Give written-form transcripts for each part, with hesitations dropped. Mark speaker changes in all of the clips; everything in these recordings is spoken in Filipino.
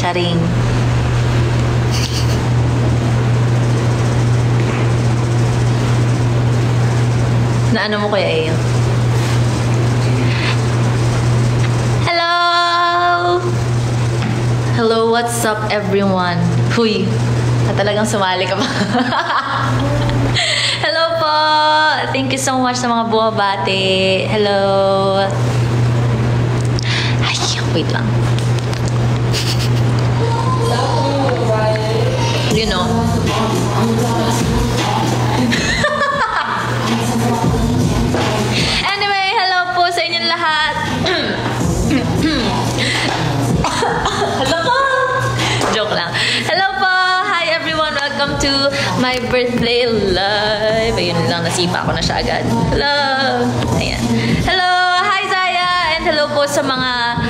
Speaker 1: Charing. Na ano mo Kuya Ayo? Hello! Hello, what's up everyone? Huy, talagang sumali ka pa. Hello po! Thank you so much sa mga buwabati. Hello! Ay, wait lang. You know. Anyway, hello po sa inyong lahat. Hello po! Joke lang. Hello po! Hi everyone! Welcome to my birthday live. Ayun lang, nasipa ko na siya agad. Hello! Ayan. Hello! Hi Zaya! And hello po sa mga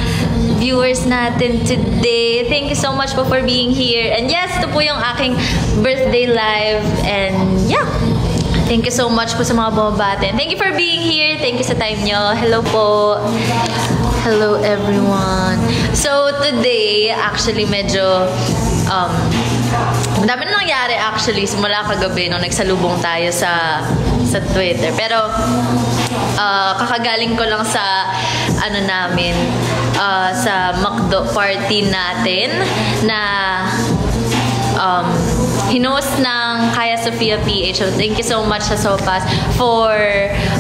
Speaker 1: viewers natin today. Thank you so much po for being here. And yes, ito po yung aking birthday live. And yeah, thank you so much po sa mga bumabati. And thank you for being here. Thank you sa time nyo. Hello po. Hello everyone. So today, actually medyo madami na nangyari actually simula kagabi nung nagsalubong tayo sa Twitter. Pero kakagaling ko lang sa ano namin sa McDo party natin na hinost ng Kaya Sofia PH. So thank you so much sa Sopas for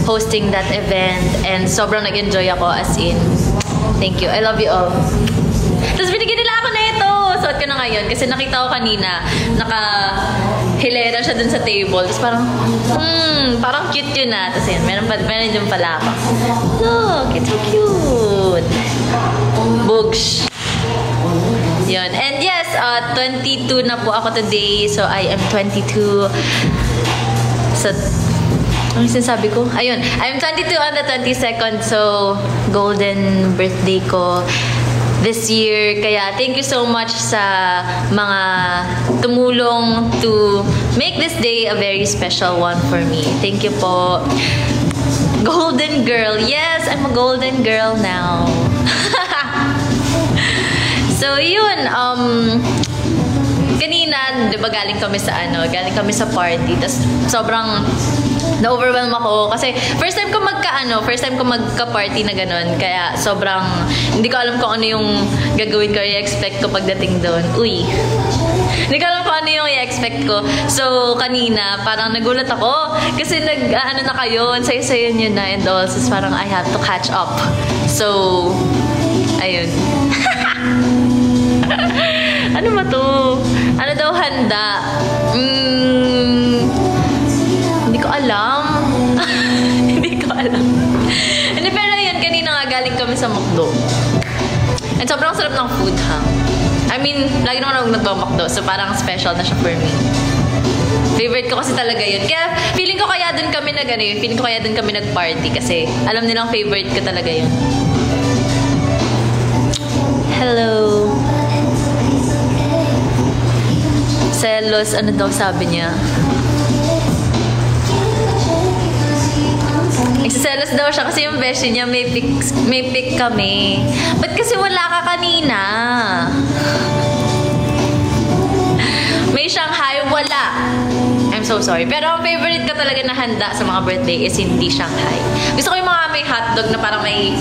Speaker 1: hosting that event. And sobrang nag-enjoy ako as in. Thank you. I love you all. Tapos binigyan nila ako na ito. Suot ko na ngayon kasi nakita ko kanina naka-hilera siya dun sa table. Tapos parang parang cute yun na. Tapos yun, meron dun pala ako. Look, it's so cute. Boogs. Yun. And yes, 22 na po ako today. So I am 22. So ano sinasabi ko? Ayun. I'm 22 on the 22nd. So, golden birthday ko this year. Kaya, thank you so much sa mga tumulong to make this day a very special one for me. Thank you po. Golden girl. Yes, I'm a golden girl now. So, yun. Kanina, di ba galing kami sa party. Tapos, sobrang na-overwhelm ako kasi first time ko magka-party na ganun. Kaya sobrang hindi ko alam kung ano yung gagawin ko, i-expect ko pagdating doon. Uy. Hindi ko alam kung ano yung i-expect ko. So kanina parang nagulat ako kasi na kayo, sayo-sayo nyo na and all. So parang I have to catch up. So ayun. Ano ba to? Ano daw handa? Hindi ko alam. Hindi ko alam. Hindi, pero yun, kanina nga galing kami sa McDo. And sobrang sarap ng food, ha? I mean, lagi naman ako nagpa-McDo, so parang special na siya for me. Favorite ko kasi talaga yun. Kaya, feeling ko kaya dun kami nag-party kasi alam nilang favorite ko talaga yun. Hello. Selos, ano daw sabi niya? Nagsiselos daw siya kasi yung beshi niya may pic kami. Ba't kasi wala ka kanina? May Shanghai, wala. I'm so sorry. Pero ang favorite ko talaga na handa sa mga birthday is hindi Shanghai. Gusto ko yung mga may hotdog na parang may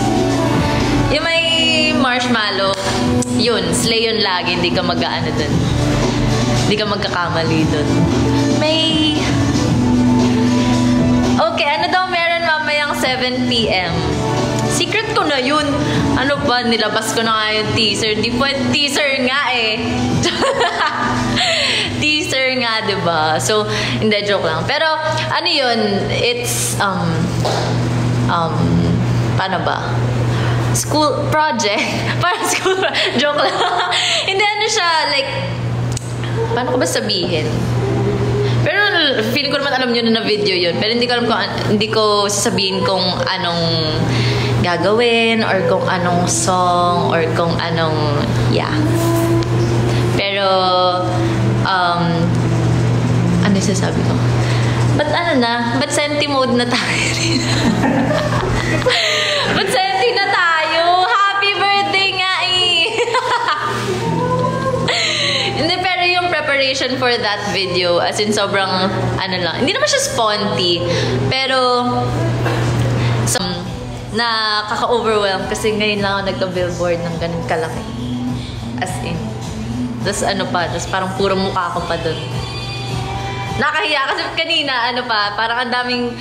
Speaker 1: marshmallow. Yun, slay yun lagi. Hindi ka mag-ano dun. Hindi ka magkakamali dun. May... Okay, ano daw meron mamayang 7 p.m. Secret ko na yun. Ano ba, nilabas ko na nga yung teaser. Di po, teaser nga eh. Teaser nga, diba? So, hindi, joke lang. Pero, ano yun, it's, paano ba? School project. Parang school joke lang. Hindi, ano siya, like, paano ko ba sabihin? Pero feeling ko naman alam nyo na video yun. Pero hindi ko alam kung hindi ko sasabihin kung anong gagawin or kung anong song or kung anong Pero ano sasabi ko? Ba't senti mode na tayo rin? Ba't senti na tayo? Happy birthday nga eh! preparation for that video. As in, sobrang, ano lang. Hindi naman siya sponty. Pero, nakaka-overwhelm kasi ngayon lang ako nagka-billboard ng ganun kalaki. As in. Tapos ano pa, tapos parang puro mukha ko pa dun. Nakahiya kasi kanina, ano pa, parang ang daming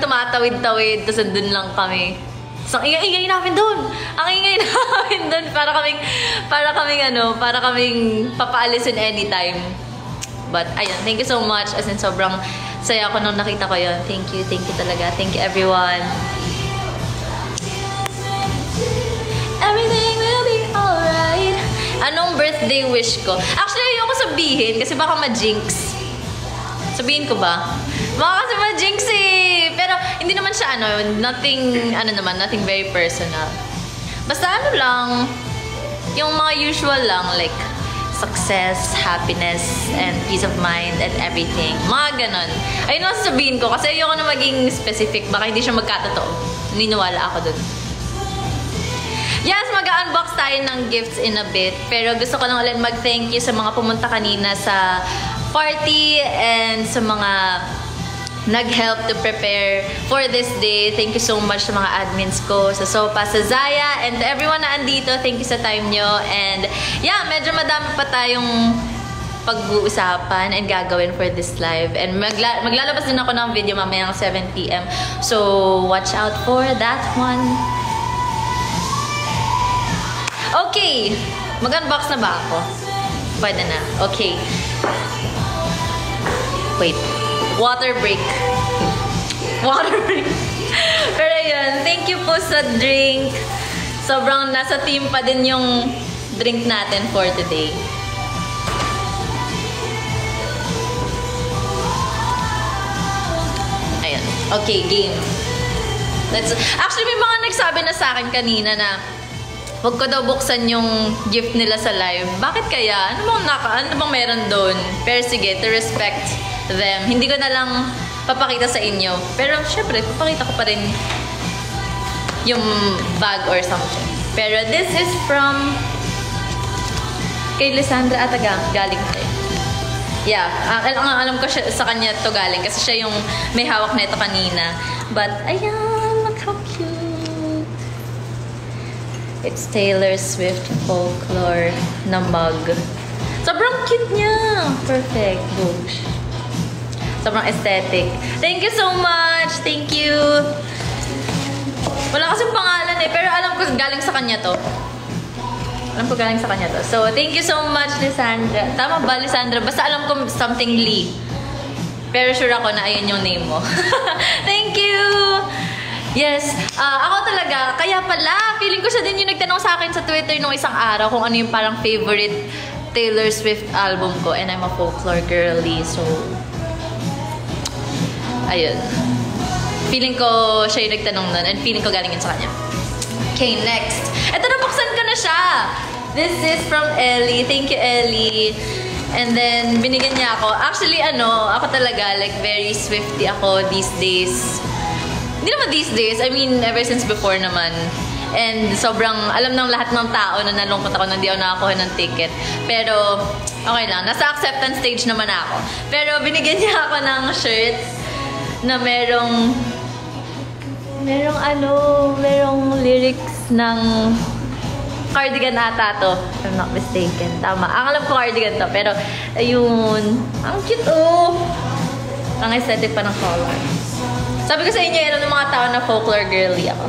Speaker 1: tumatawid-tawid, tapos andun lang kami. So, ang ingay namin doon. Ang ingay namin doon. Para kaming papaalisin anytime. But, ayun, thank you so much. As in, sobrang saya ko nung nakita ko yun. Thank you talaga. Thank you, everyone. Everything will be alright. Anong birthday wish ko? Actually, ayoko sabihin kasi baka ma-jinx. Sabihin ko ba? Baka kasi ma-jinx eh. Pero, hindi naman siya nothing very personal. Basta ano lang, yung mga usual lang, like, success, happiness, and peace of mind, and everything. Mga ganon. Ayun ang sabihin ko, kasi ayoko na maging specific, baka hindi siya magkatotoo. Naniniwala ako dun. Yes, mag-unbox tayo ng gifts in a bit. Pero gusto ko lang ulit mag-thank you sa mga pumunta kanina sa party and sa mga nag-help to prepare for this day. Thank you so much sa mga admins ko, sa Sopa, sa Zaya, and to everyone na andito. Thank you sa time nyo. And yeah, medyo madami pa tayong pag-uusapan and gagawin for this live. And maglalabas din ako ng video mamayang 7 PM. So, watch out for that one. Okay, mag-unbox na ba ako? Pwede na. Okay. Wait. Water break. Water break. Pero yun, thank you po sa drink. Sobrang nasa team pa din yung drink natin for today. Ayan. Okay, game. Actually, may mga nagsabi na sa akin kanina na huwag ko daw buksan yung gift nila sa live. Bakit kaya? Ano bang meron doon? Pero sige, to respect them. Hindi ko na lang papakita sa inyo. Pero syempre, papakita ko pa rin yung bag or something. Pero this is from kay Lysandra Atagang. Galing tayo. Yeah, alam ko siya, sa kanya to galing kasi siya yung may hawak na ito kanina. But, ayan, look how cute. It's Taylor Swift Folklore na mug. Sobrang cute niya. Perfect. Boosh. Sobrang aesthetic. Thank you so much. Thank you. Wala kasing pangalan eh. Pero alam ko galing sa kanya to. Alam ko galing sa kanya to. So, thank you so much, Lysandra. Tama ba, Lysandra? Basta alam ko something Lee. Pero sure ako na ayun yung name mo. Thank you! Yes, ako talaga, kaya pala, feeling ko siya din yung nagtanong sa akin sa Twitter nung isang araw kung ano yung parang favorite Taylor Swift album ko, and I'm a folklore girly, so ayun. Feeling ko siya yung nagtanong nun, and feeling ko galing yun sa kanya. Okay, next. Ito, nabuksan ko na siya! This is from Ellie. Thank you, Ellie. And then, binigyan niya ako. Actually, ako talaga, like, very Swifty ako these days. Hindi naman these days, I mean, ever since before naman. And sobrang alam ng lahat ng tao na nalungkot ako na hindi ako nakakuha ng ticket. Pero, okay lang. Nasa acceptance stage naman ako. Pero binigyan niya ako ng shirt na merong lyrics ng Cardigan ata to, if I'm not mistaken. Tama. Ang alam ko Cardigan to. Pero, ayun. Ang cute, oh! Ang aesthetic pa ng color. Sabi ko sa inyo, ng mga tao na folklore girly ako.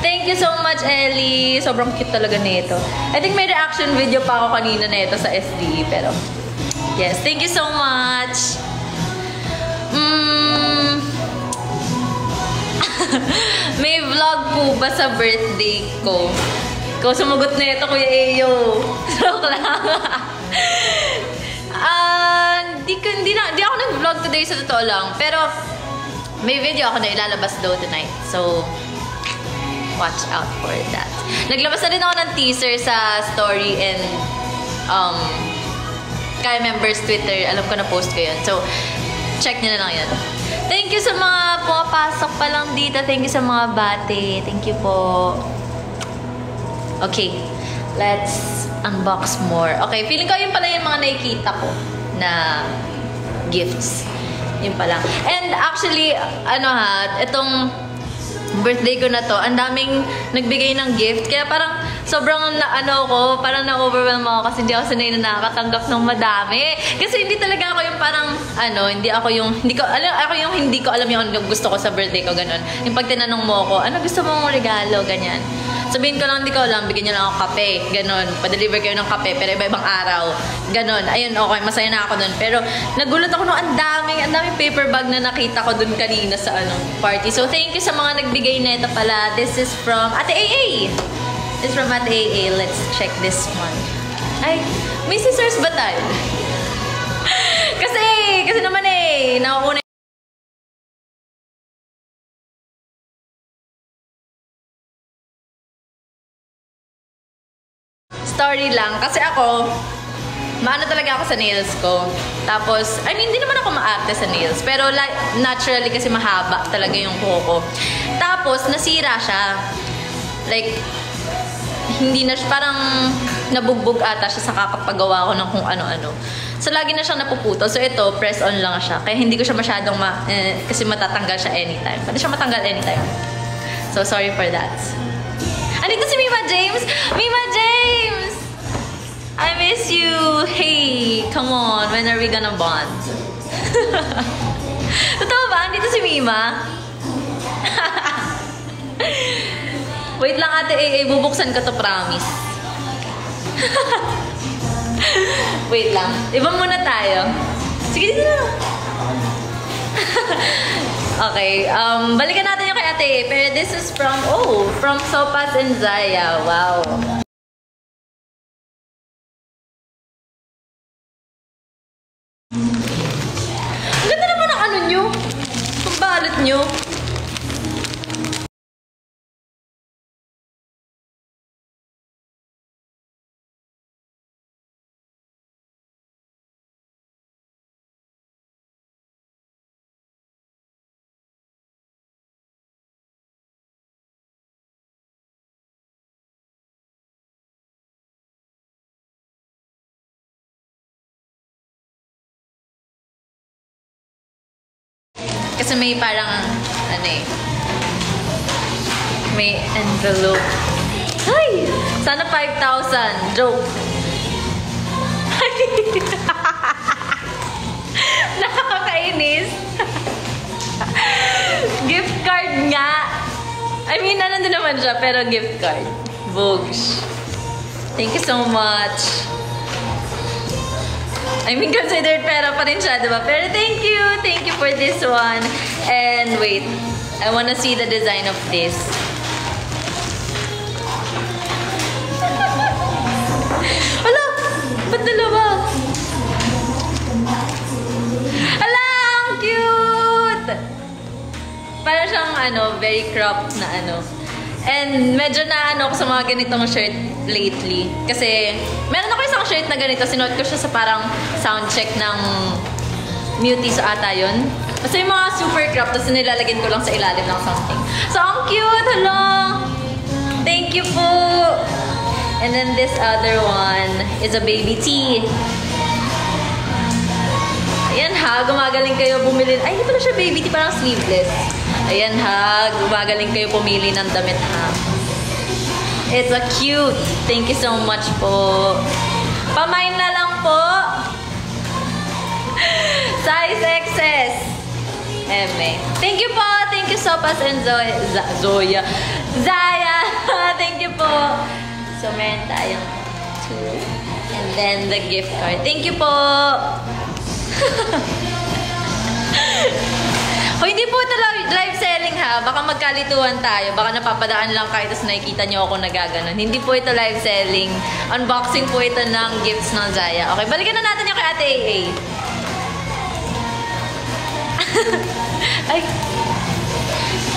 Speaker 1: Thank you so much, Ellie. Sobrang cute talaga nito. I think may reaction video pa ako kanina na ito sa SDE. Pero, yes. Thank you so much. May vlog po ba sa birthday ko? Ikaw sumagot na ito, Kuya Eyo. Joke lang. Di ako nag-vlog today sa totoo lang. Pero, may video ako na ilalabas daw tonight. So, watch out for that. Naglabas na rin ako ng teaser sa story and kaya members Twitter. Alam ko na post ko yun. So, check nyo na lang yun. Thank you sa mga pumapasok pa lang dito. Thank you sa mga bate. Thank you po. Okay. let's unbox more. Okay, feeling ko yun pala yung mga nakikita ko na gifts. Yun pala. And actually, itong birthday ko na to, ang daming nagbigay ng gift. Kaya parang sobrang parang na-overwhelm ako kasi hindi ako sanay na nakakatanggap ng madami. Kasi hindi talaga ako yung parang, hindi ko alam yung gusto ko sa birthday ko, ganun. Yung pag tinanong mo ako, ano gusto mong regalo, ganyan. Sabihin ko lang, hindi ko alam, bigyan niyo lang ako kape, ganun. Pa-deliver kayo ng kape, pero iba-ibang araw. Ganun. Ayun, okay, masaya na ako dun. Pero nagulat ako nung ang daming paper bag na nakita ko dun kanina sa party. So, thank you sa mga nagbigay na ito pala. This is from Ate AA. This is from Ate AA. Let's check this one. Ay, may scissors ba tayo? kasi naman nauna story lang. Kasi ako, maano talaga ako sa nails ko. Tapos, hindi naman ako maarte sa nails. Pero naturally kasi mahaba talaga yung kuko ko. Tapos, nasira siya. Like, hindi na siya, parang nabugbog ata siya sa kakapagawa ko ng kung ano-ano. So, lagi na siyang napuputol. So, ito, press on lang siya. Kaya hindi ko siya masyadong kasi matatanggal siya anytime. Pwede siya matanggal anytime. So, sorry for that. Andito si Mima James! Mima James! I miss you! Hey! Come on! When are we gonna bond? Totoo ba? Andito si Mima? Wait lang, Ate AA. Bubuksan ko to, promise. Wait lang. Iba muna tayo. Sige, dito na. Okay, balikan natin yung kay Ate. Pero this is from Sopas and Zaya. Wow. Ang ganda naman ang nyo. Ang balot nyo. Kasi may parang, may envelope. Ay! Sana 5,000. Joke. Nakakainis. Gift card nga. Nandun naman siya, pero gift card. Vogues. Thank you so much. Considered pera pa rin siya, diba? Pero thank you! Thank you for this one. And wait, I wanna see the design of this. Hala! Ba't dalawa? Hala! Ang cute! Para siyang, very cropped na And medyo ako sa mga ganitong shirt lately. Kasi meron ako isang shirt na ganito. Sinuot ko siya sa parang soundcheck ng Muties ata yun. Kasi yung mga super crop, tapos nilalagyan ko lang sa ilalim ng something. So, ang cute! Hello! Thank you po! And then this other one is a baby tee. Ayan ha, gumagaling kayo bumili. Ay, hindi pala siya baby tee, parang sleeveless. Ayan ha, gumagaling kayo pumili ng damit ha. It's a cute. Thank you so much po. Pamain na lang po. Size XS. Thank you po. Thank you Sopas and Zoya. Zaya. Thank you po. So, meron tayong 2. And then the gift card. Thank you po. O, hindi po ito live selling ha. Baka magkalituhan tayo. Baka napapadaan lang kayo tapos nakikita nyo ako nagaganon. Hindi po ito live selling. Unboxing po ito ng gifts ng Zaya. Okay, balikan na natin yung kay Ate AA. Ay.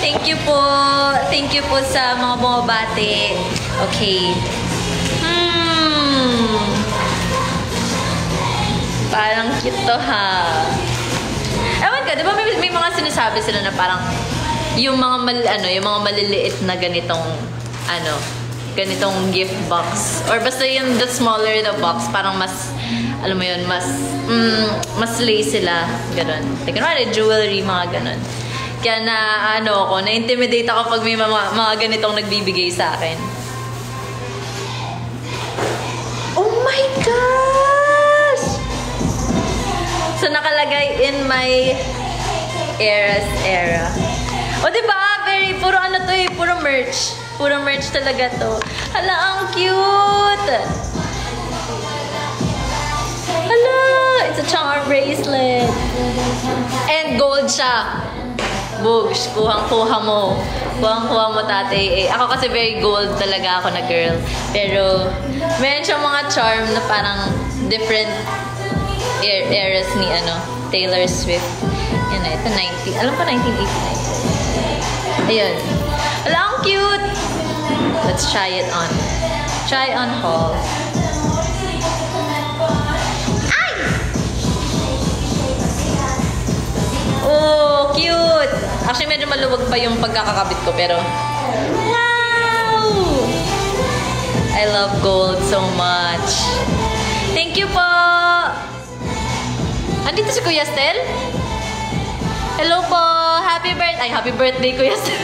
Speaker 1: Thank you po. Thank you po sa mga bumabati. Okay. Parang cute to ha. Ewan ka, di ba may mga sinasabi sila na parang yung mga yung mga maliliit na ganitong ganitong gift box. Or basta yung the smaller the box, parang mas, alam mo yun, mas slay sila. Ganon. Like, kunwari, jewelry, mga ganon. Kaya na-intimidate ako pag may mga ganitong nagbibigay sa akin. Oh my gosh! So, nakalagay in my Eras era. O, diba? Puro ano to eh, puro merch. Puro merch talaga to. Hala, ang cute! Hala, it's a charm bracelet. And gold siya. Bugs, kuhang-kuha mo. Kuhang-kuha mo, tate. Ako kasi very gold talaga ako na girl. Pero, meron siyang mga charm na parang different eras ni Taylor Swift. Yan na, ito 19. Alam ko 1989. Ayun. Wala, ang cute! Let's try it on. Try on haul. Ay! Oh, cute! Actually, medyo maluwag pa yung pagkakakabit ko, pero... Wow! I love gold so much. Thank you po! Andito si Kuya Stel? Hello po! Happy birthday, Kuya Stel!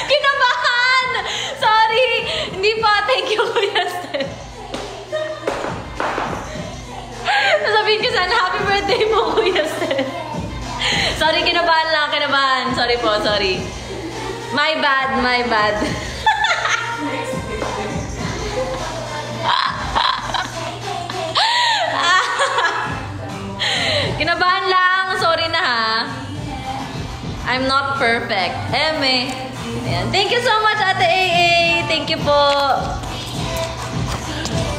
Speaker 1: Kinabahan! Sorry! Hindi pa. Thank you, Kuya Stel. Sasabihin ko sana, happy birthday mo, Kuya Stel. Sorry, kinabahan lang. Kinabahan. Sorry po, sorry. My bad, my bad. Kinabahan lang. Sorry na ha. I'm not perfect. Ayan. Thank you so much, Ate AA. Thank you po.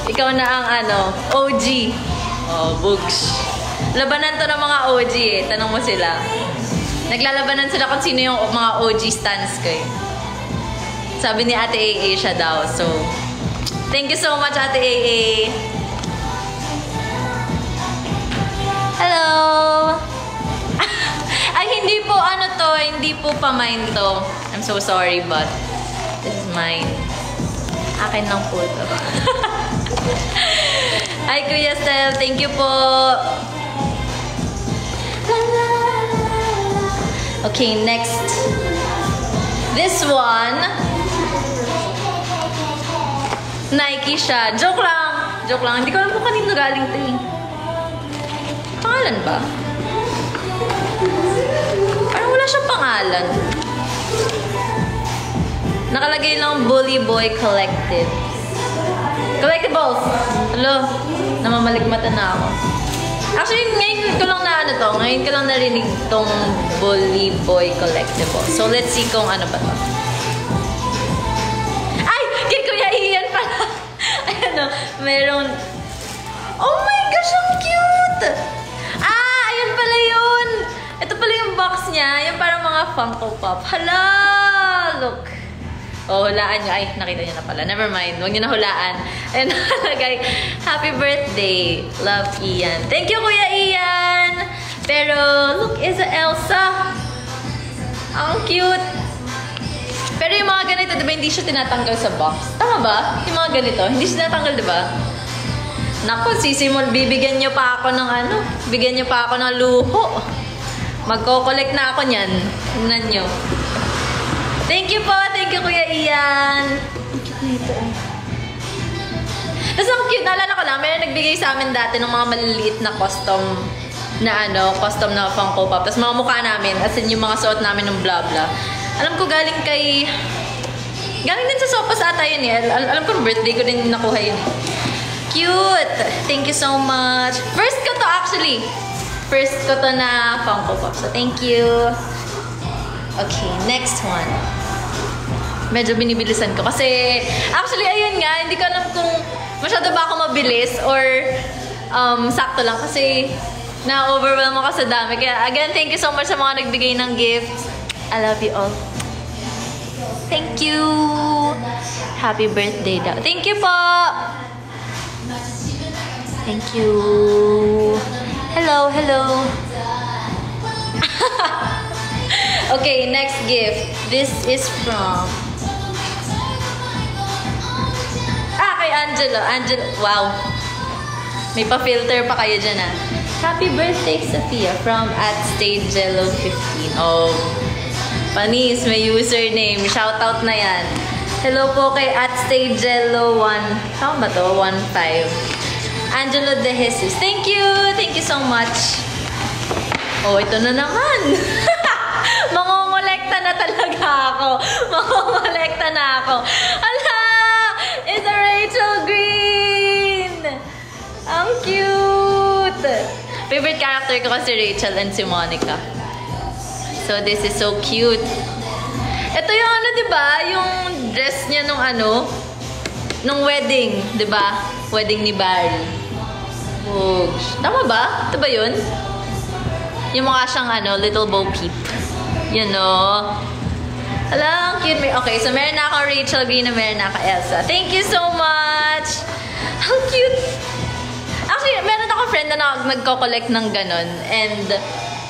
Speaker 1: Ikaw na ang OG. Oh, Bugs. Labanan to ng mga OG eh. Tanong mo sila. Naglalabanan sila kung sino yung mga OG stans ko eh. Sabi ni Ate AA siya daw. So, thank you so much, Ate AA. Hello! Ay, hindi po hindi po pa mine to. I'm so sorry, but this is mine. Akin lang po to. Ay, Kuya Stel, thank you po. Okay, next. This one, Nike siya. Joke lang. Joke lang. Hindi ko alam kung kanino galing to eh. Pangalan ba? Parang wala siyang pangalan. Nakalagay lang Bully Boy Collective. Collectibles! Hello? Namamaligmata na ako. Actually, ngayon ko lang ngayon ko lang narinig tong Bully Boy Collectibles. So, let's see kung ano ba to. Ay! Kay Kuya Ian pala! Meron... Oh my gosh, ang cute! Ayun pala yun! Ito pala yung box niya. Yung parang mga Funko Pop. Hala! Look! Oh, hulaan nyo. Ay, nakita nyo na pala. Never mind. Huwag nyo na hulaan. And nakalagay, happy birthday. Love, Ian. Thank you, Kuya Ian! Pero, look, is a Elsa. Ang cute. Pero yung mga ganito, diba, hindi siya tinatanggal sa box. Tama ba? Yung mga ganito, hindi siya tinatanggal, diba? Naku, sisimol, bibigyan nyo pa ako ng bigyan nyo pa ako ng luho. Magko-collect na ako niyan. Tingnan nyo. Thank you po. Thank you, Kuya Ian. Ang cute na ito eh. Tapos ang cute, naalala ko lang, may nagbigay sa amin dati ng mga maliliit na custom na Funko Pop. Tapos mga mukha namin, as in yung mga suot namin ng blah blah. Alam ko galing din sa Sopas ata yun eh. Alam ko birthday ko din nakuha yun eh. Cute! Thank you so much. First ko to actually. First ko to na Funko Pop. So thank you. Okay, next one. Medyo binibilisan ko. Kasi, actually, ayun nga, hindi ko alam kung masyado ba ako mabilis or sakto lang. Kasi, na-overwhelm ako sa dami. Kaya, again, thank you so much sa mga nagbigay ng gifts. I love you all. Thank you. Happy birthday daw. Thank you po. Thank you. Hello, hello. Okay, next gift. This is from Angelo. Angelo, wow. May pa-filter pa kayo dyan, ah. Happy birthday, Sophia, from @stagejello15. Oh, panis, may username. Shoutout na yan. Hello po kay @stagejello1. Tama ba to? 15. Angelo De Jesus. Thank you! Thank you so much. Oh, ito na naman. Mangongolekta na talaga ako. Mangongolekta na ako. Ala! It's a Rachel Green! Ang cute! Favorite character ko kasi Rachel and si Monica. So, this is so cute. Ito yung ano, diba? Yung dress niya nung ano, nung wedding, diba? Wedding ni Barry. Whoosh. Tama ba? Ito ba yun? Yung mukha siyang ano, little Bo Peep. You know? Hala, ang cute. Okay, so meron na akong Rachel Green na meron na akong Elsa. Thank you so much! How cute! Actually, meron akong friend na nagko-collect ng ganon. And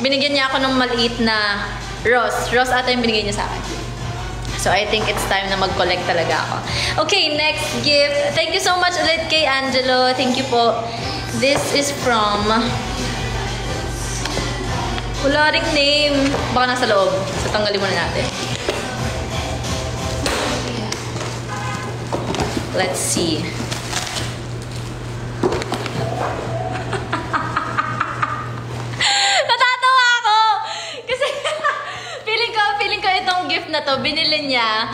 Speaker 1: binigyan niya ako ng maliit na rose. Rose ata yung binigyan niya sa akin. So, I think it's time na mag-collect talaga ako. Okay, next gift. Thank you so much ulit kay Angelo. Thank you po. This is from... Wala ring name. Baka nasa loob. So, tanggalin muna natin. Let's see. Natatawa ako! Kasi, feeling ko itong gift na to, binili niya,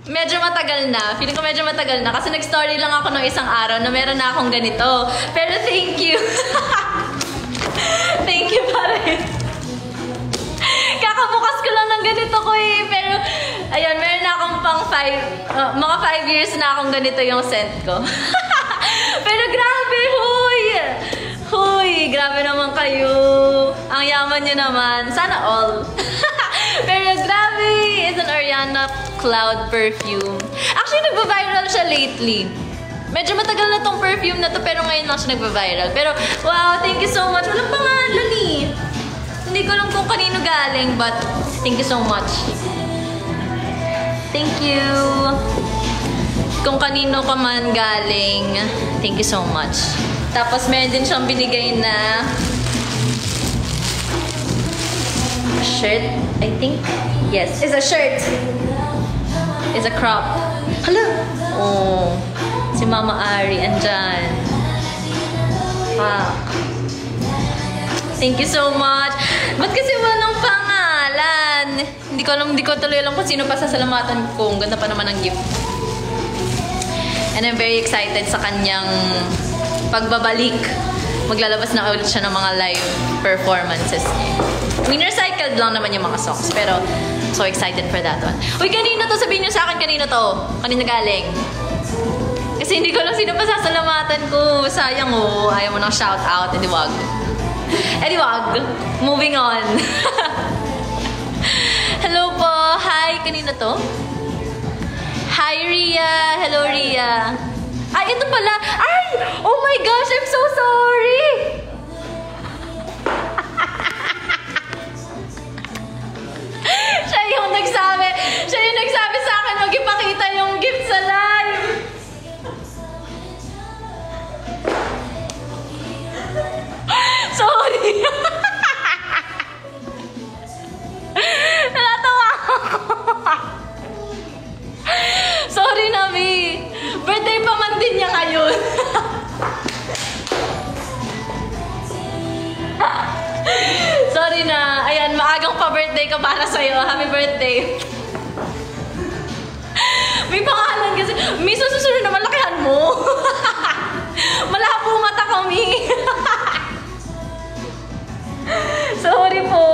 Speaker 1: medyo matagal na. Feeling ko medyo matagal na. Kasi nag-story lang ako nung isang araw na meron na akong ganito. Pero thank you. Thank you pa rin. Kakabukas ko lang ng ganito ko eh. Pero, ayun, meron na akong pang mga 5 years na akong ganito yung scent ko. Pero grabe, huy! Huy, grabe naman kayo. Ang yaman nyo naman. Sana all. Pero grabe, it's an Ariana Cloud perfume. Actually, nagba-viral siya lately. Medyo matagal na tong perfume na to, pero ngayon lang siya nagba-viral. Pero, wow, thank you so much. Walang pangalan eh. Hindi ko alam kung kanino galing, but thank you so much. Thank you. Kung kanino ka man galing, thank you so much. Tapos, meron din siyang binigay na shirt, I think. Yes, it's a shirt. It's a crop. Hala! Oh, si Mama Ari, andyan. Fuck. Thank you so much. Ba't kasi walang pangalan? Hindi ko tuloy alam kung sino pa sasalamatan ko. Ang ganda pa naman ng gift. And I'm very excited sa kanyang pagbabalik. Maglalabas na ulit siya ng mga live performances niya. Recycled lang naman yung mga songs. Pero, so excited for that one. Uy, kanino to? Sabihin niyo sa akin kanino to. Kanino galing? Kasi hindi ko lang sino pa sasalamatan ko. Sayang oh. Ayaw mo ng shout out. Hindi wag. Anyway, moving on. Hello po. Hi, kanino to? Hi, Ria. Hello, Ria. Ay, ito pala. Ay! Oh my gosh, I'm so sorry. Siya yung nagsabi sa akin, mag-ipakita yung gift sa live. Sorry. Natawa ako. Sorry, Nabi. Birthday pa man din niya ngayon. Sorry na. Ayan, maagang pa-birthday ka para sa'yo. Happy birthday. May pangalan kasi. May susunod na malakihan mo. Malabo mata kami. Sorry po.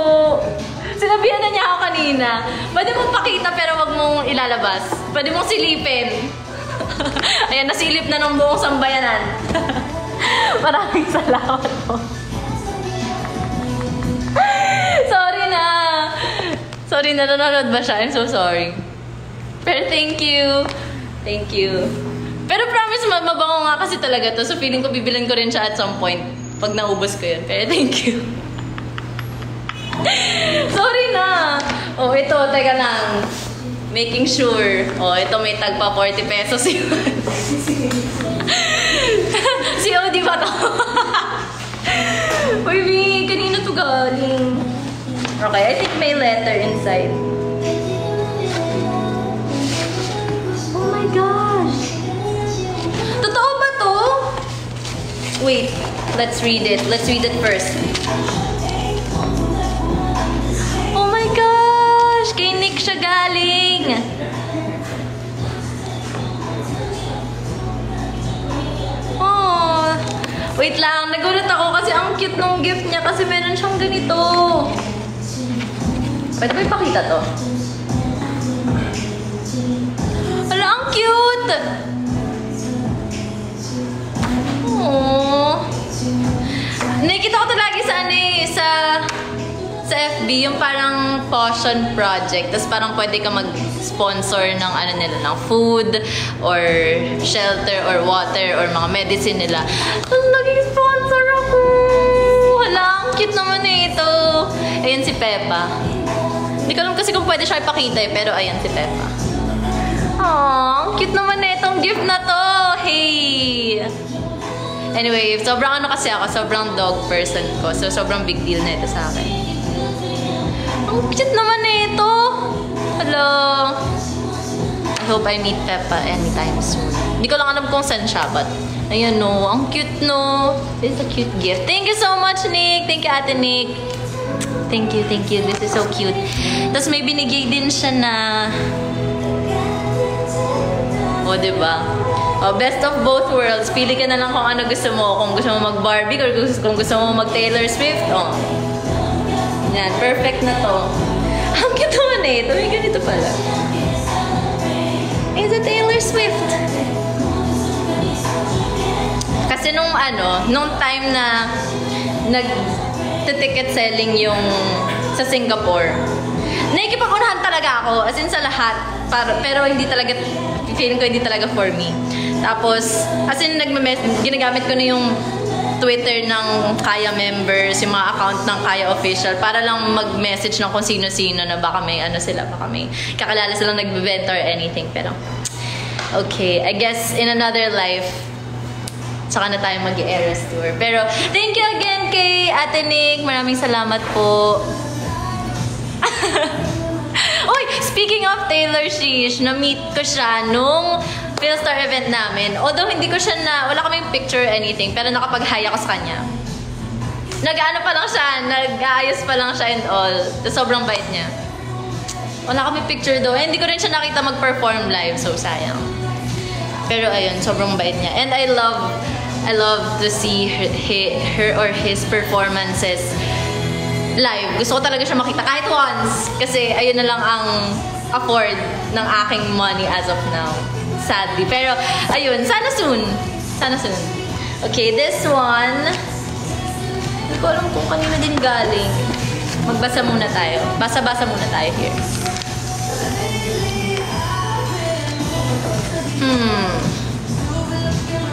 Speaker 1: Sinabihan na niya ako kanina. Pwede mong pakita pero wag mong ilalabas. Pwede mong silipin. Ayan, nasilip na ng buong sambayanan. Maraming salamat po. Sorry na. Sorry na, nanonood ba siya? I'm so sorry. Pero thank you. Thank you. Pero promise, mabango nga kasi talaga to. So feeling ko bibilin ko rin siya at some point. Pag naubos ko yun. Pero thank you. Sorry na. Oh, ito, teka lang. Making sure. Oh, ito may tagpa 40 pesos yun. galing? Okay, I think may letter inside. Oh my gosh! Totoo ba to? Wait, let's read it. Let's read it first. Oh my gosh! Kay Nick siya galing! Oh, wait lang. Nagulat ako kasi ang cute ng gift niya kasi meron siyang ganito. Pwede ba ipakita to? Ala, ang cute! Aww. Nakikita ko to lagi sa ano eh, sa FB, yung parang potion project. Tapos parang pwede ka mag-sponsor ng ano nila, ng food, or shelter, or water, or mga medicine nila. Tapos naging sponsor ako! Hala, ang cute naman eh ito. Ayan si Peppa. Hindi ko alam kasi kung pwede siya ipakita eh, pero ayan si Peppa. Aww, ang cute naman eh itong gift na to. Hey! Anyway, sobrang ano kasi ako, sobrang dog person ko. So, sobrang big deal na ito sa akin. Ang cute naman eh ito. Hello. I hope I meet Peppa anytime soon. Hindi ko lang alam kung saan siya, but ayan no, ang cute no. It's a cute gift. Thank you so much, Nick. Thank you, Ate Nick. Thank you, thank you. This is so cute. Tapos may binigay din siya na... O, diba? Oh, best of both worlds. Pili ka na lang kung ano gusto mo. Kung gusto mo mag-Barbie or kung gusto mo mag-Taylor Swift. Oh. Yan, perfect na to. Ang cute naman eh. Ito, may ganito pala. It's a Taylor Swift. Kasi nung time na nag-ticket selling yung sa Singapore, nakikipag-unahan talaga ako. As in sa lahat. Pero hindi talaga, feeling ko hindi talaga for me. Tapos, as in ginagamit ko na yung Twitter ng Kaya members, yung mga account ng Kaya official, para lang mag-message ng kung sino-sino na baka may ano sila, baka may kakilala silang nagbebenta or anything. Pero, okay, I guess in another life, saka na tayo mag-Eras tour. Pero, thank you again kay Ate Nick. Maraming salamat po. Uy, speaking of Taylor Shish, na-meet ko siya nung Philstar event namin. Although hindi ko siya wala kaming picture or anything, pero nakapag-hi ako sa kanya. Nag-ano pa lang siya, nag-aayos pa lang siya and all. So, sobrang bait niya. Wala kaming picture though. Hindi ko rin siya nakita mag-perform live, so sayang. Pero ayun, sobrang bait niya. And I love to see her or his performances live. Gusto ko talaga siya makita kahit once. Kasi ayun na lang ang afford ng aking money as of now. Sadly. Pero, ayun. Sana soon. Sana soon. Okay, this one. Hindi ko alam kung kanina din galing. Magbasa muna tayo. Basa-basa muna tayo here.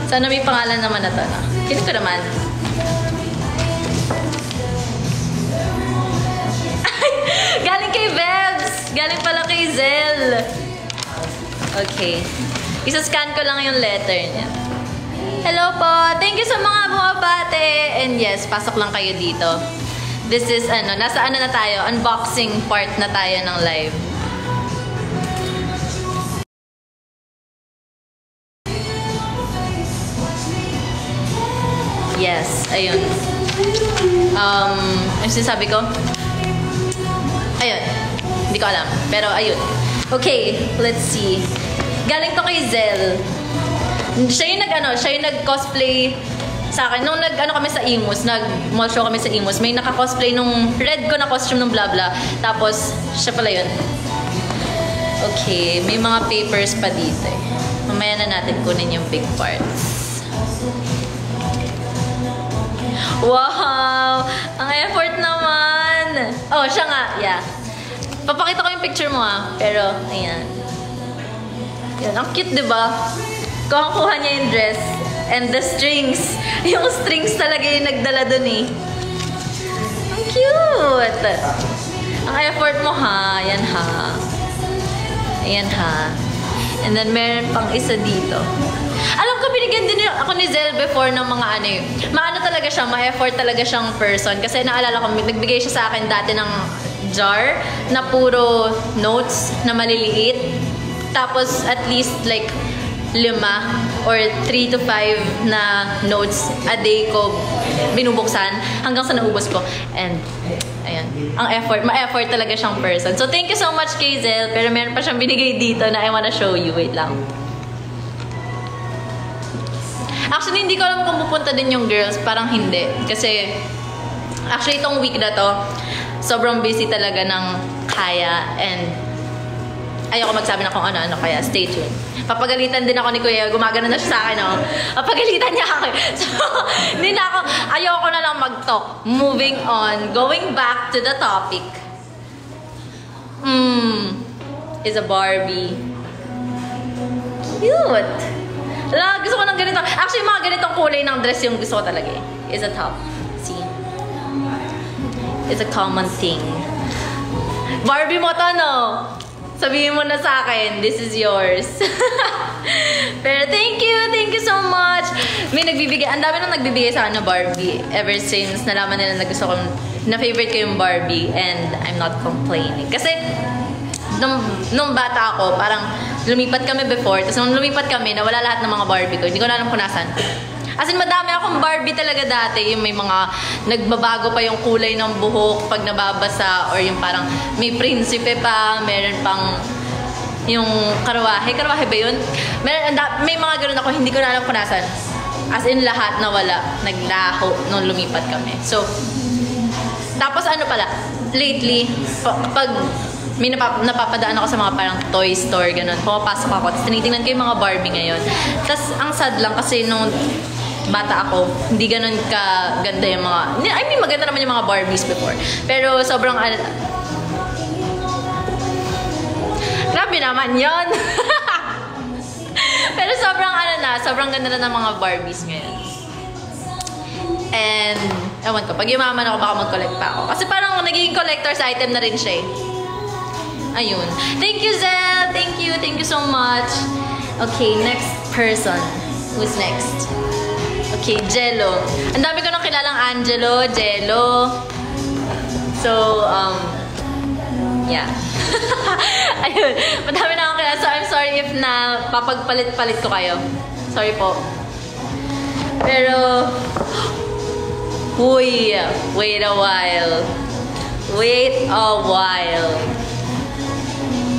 Speaker 1: Sana may pangalan naman na to. Kinig ko naman. Galing kay Vebs! Galing pala kay Zell. Okay. Isa-scan ko lang yung letter niya. Hello po! Thank you sa mga bumabate! And yes, pasok lang kayo dito. This is nasa na tayo? Unboxing part na tayo ng live. Yes, ayun. Ano sinasabi ko? Ayun. Hindi ko alam. Pero ayun. Okay, let's see. Galing to kay Zell. Siya yung nag-cosplay sa akin. Nung kami sa Imus, nag-mall show kami sa Imus, may naka-cosplay nung red ko na costume nung blah blah. Tapos, siya pala yun. Okay, may mga papers pa dito eh. Mamaya na natin kunin yung big parts. Wow! Ang effort naman! Oh, siya nga. Yeah. Papakita ko yung picture mo Pero, ayan. Yan. Ang cute, diba? Kuha niya yung dress. And the strings. Yung strings talaga yung nagdala dun eh. Ang cute! Ang effort mo Yan Ayan And then, meron pang isa dito. Alam ko ko binigyan din ako ni Zel before ng mga ano eh. Maano talaga siya, ma-effort talaga siyang person. Kasi naalala ko, nagbigay siya sa akin dati ng jar na puro notes na maliliit. Tapos at least like 5 or 3 to 5 na notes a day ko binubuksan hanggang sa naubos ko. And ayan, ang effort, ma-effort talaga siyang person. So thank you so much kay Zel. Pero meron pa siyang binigay dito na I wanna show you. Wait lang. Actually, hindi ko alam kung pupunta din yung girls. Parang hindi. Kasi actually itong week na to, sobrang busy talaga ng Kaya. And ayoko magsabi na kung ano-ano, kaya stay tuned. Papagalitan din ako ni Kuya. Gumagana na siya sa akin, oh. Papagalitan niya ako. So, hindi na ako, ayoko na lang mag-talk. Moving on. Going back to the topic. Is a Barbie. Cute. Wala, gusto ko ng ganito. Actually, mga ganitong kulay ng dress yung gusto ko talaga eh. Is a top. See? It's a common thing. Barbie mo to, no? Sabihin mo na sa akin, this is yours. Pero thank you so much. May nagbibigay, ang dami nang nagbibigay sa akin na Barbie ever since nalaman nila na gusto ko, na favorite ko yung Barbie, and I'm not complaining. Kasi nung bata ako, parang lumipat kami before, tapos nung lumipat kami, nawala lahat ng mga Barbie ko. Hindi ko na alam kung nasan. As in, madami akong Barbie talaga dati. Yung may mga nagbabago pa yung kulay ng buhok pag nababasa, or yung parang may prinsipe pa, meron pang yung karawahe. Karawahe ba yun? May mga ganun ako, hindi ko na alam kung nasan. As in, lahat nawala. Naglaho nung lumipat kami. So, tapos ano pala, lately, pag may napapadaan ako sa mga parang toy store, ganun. Pumapasok ako, tapos tinitingnan ko yung mga Barbie ngayon. Tapos, ang sad lang kasi nung bata ako, hindi ganun kaganda yung mga... I mean, maganda naman yung mga Barbies before. Pero sobrang... Grabe naman yun! Pero sobrang ganda na ng mga Barbies ngayon. And, ewan ko, pag yumaman ako, baka mag-collect pa ako. Kasi parang nagiging collector's item na rin siya eh. Ayun. Thank you, Zel! Thank you so much. Okay, next person. Who's next? Okay, Jello. Ang dami ko nang kilalang Angelo, Jello. So, yeah. Ayun. Madami na akong kilala. So, I'm sorry if na papagpalit-palit ko kayo. Sorry po. Pero, uy, wait a while. Wait a while.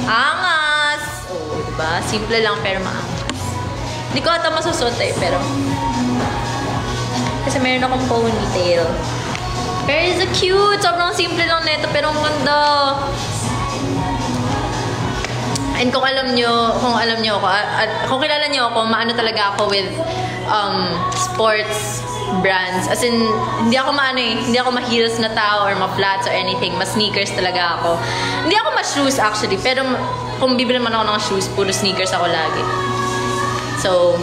Speaker 1: Angas! Oh, diba? Simple lang pero maangas. Hindi ko ata masusot eh, pero... Kasi meron akong ponytail. Pero it's a cute! Sobrang simple lang nito, pero ang ganda. And kung alam nyo ako, at kung kilala nyo ako, maano talaga ako with sports brands. As in, hindi ako hindi ako ma-heels na tao or ma-flats or anything. Ma-sneakers talaga ako. Hindi ako ma-shoes actually, pero kung bibili man ako ng shoes, puro sneakers ako lagi. So,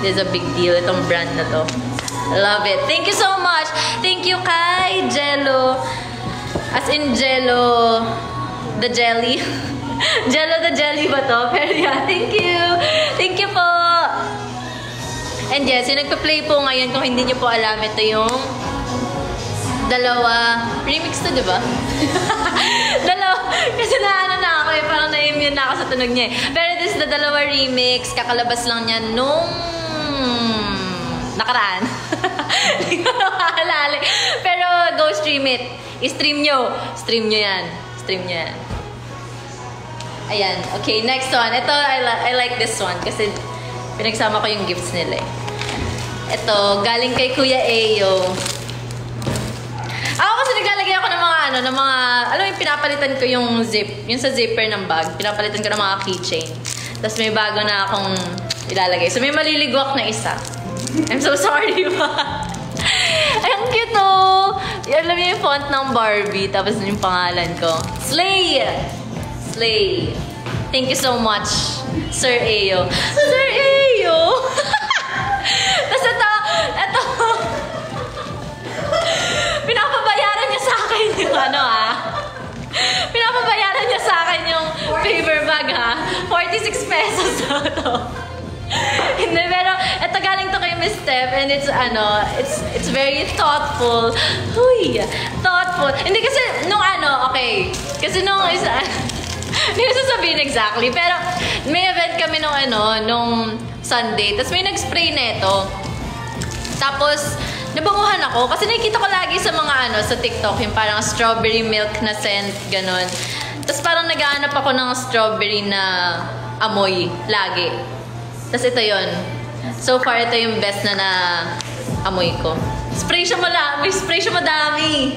Speaker 1: this is a big deal, itong brand na to. Love it. Thank you so much. Thank you kay Jello. As in Jello, the jelly. Jello the jelly ba to? Pero yeah, thank you. Thank you po. And yes, yung nagpa-play po ngayon, kung hindi nyo po alam, ito yung dalawa. Remix to, diba? Dalawa. Kasi na ako eh. Parang na-immune na ako sa tunog niya eh. Pero this is the dalawa remix. Kakalabas lang niya nung nakaraan. Hindi ko na maalala. Pero go stream it. I-stream nyo. Stream nyo yan. Stream nyo yan. Ayan. Okay, next one. Ito, I like this one. Kasi pinagsama ko yung gifts nila eh. Ito, galing kay Kuya Ayo. Ako kasi naglalagay ako ng mga alam mo yung pinapalitan ko yung zip. Yung sa zipper ng bag. Pinapalitan ko ng mga keychain. Tapos may bago na akong ilalagay. So may maliligwak na isa. I'm so sorry ba? Ay, ang cute oh! Alam niyo yung font ng Barbie. Tapos yung pangalan ko. Slay! Slay! Thank you so much, Sir Ayo. Sir Ayo! Tapos ito. Pinapabayaran niya sa akin yung Pinapabayaran niya sa akin yung paper bag ha. 46 pesos na to. Hindi, pero Steph and it's very thoughtful. Huy, thoughtful. Hindi kasi nung okay. Kasi nung isa, hindi ko sasabihin exactly, pero may event kami nung Sunday, tapos may nag-spray neto. Tapos, nabanguhan ako kasi nakikita ko lagi sa mga sa TikTok, yung parang strawberry milk na scent, ganun. Tapos parang nag-aanap ako ng strawberry na amoy, lagi. Tapos ito yon. So far, ito yung best na amoy ko. Spray siya may spray siya madami.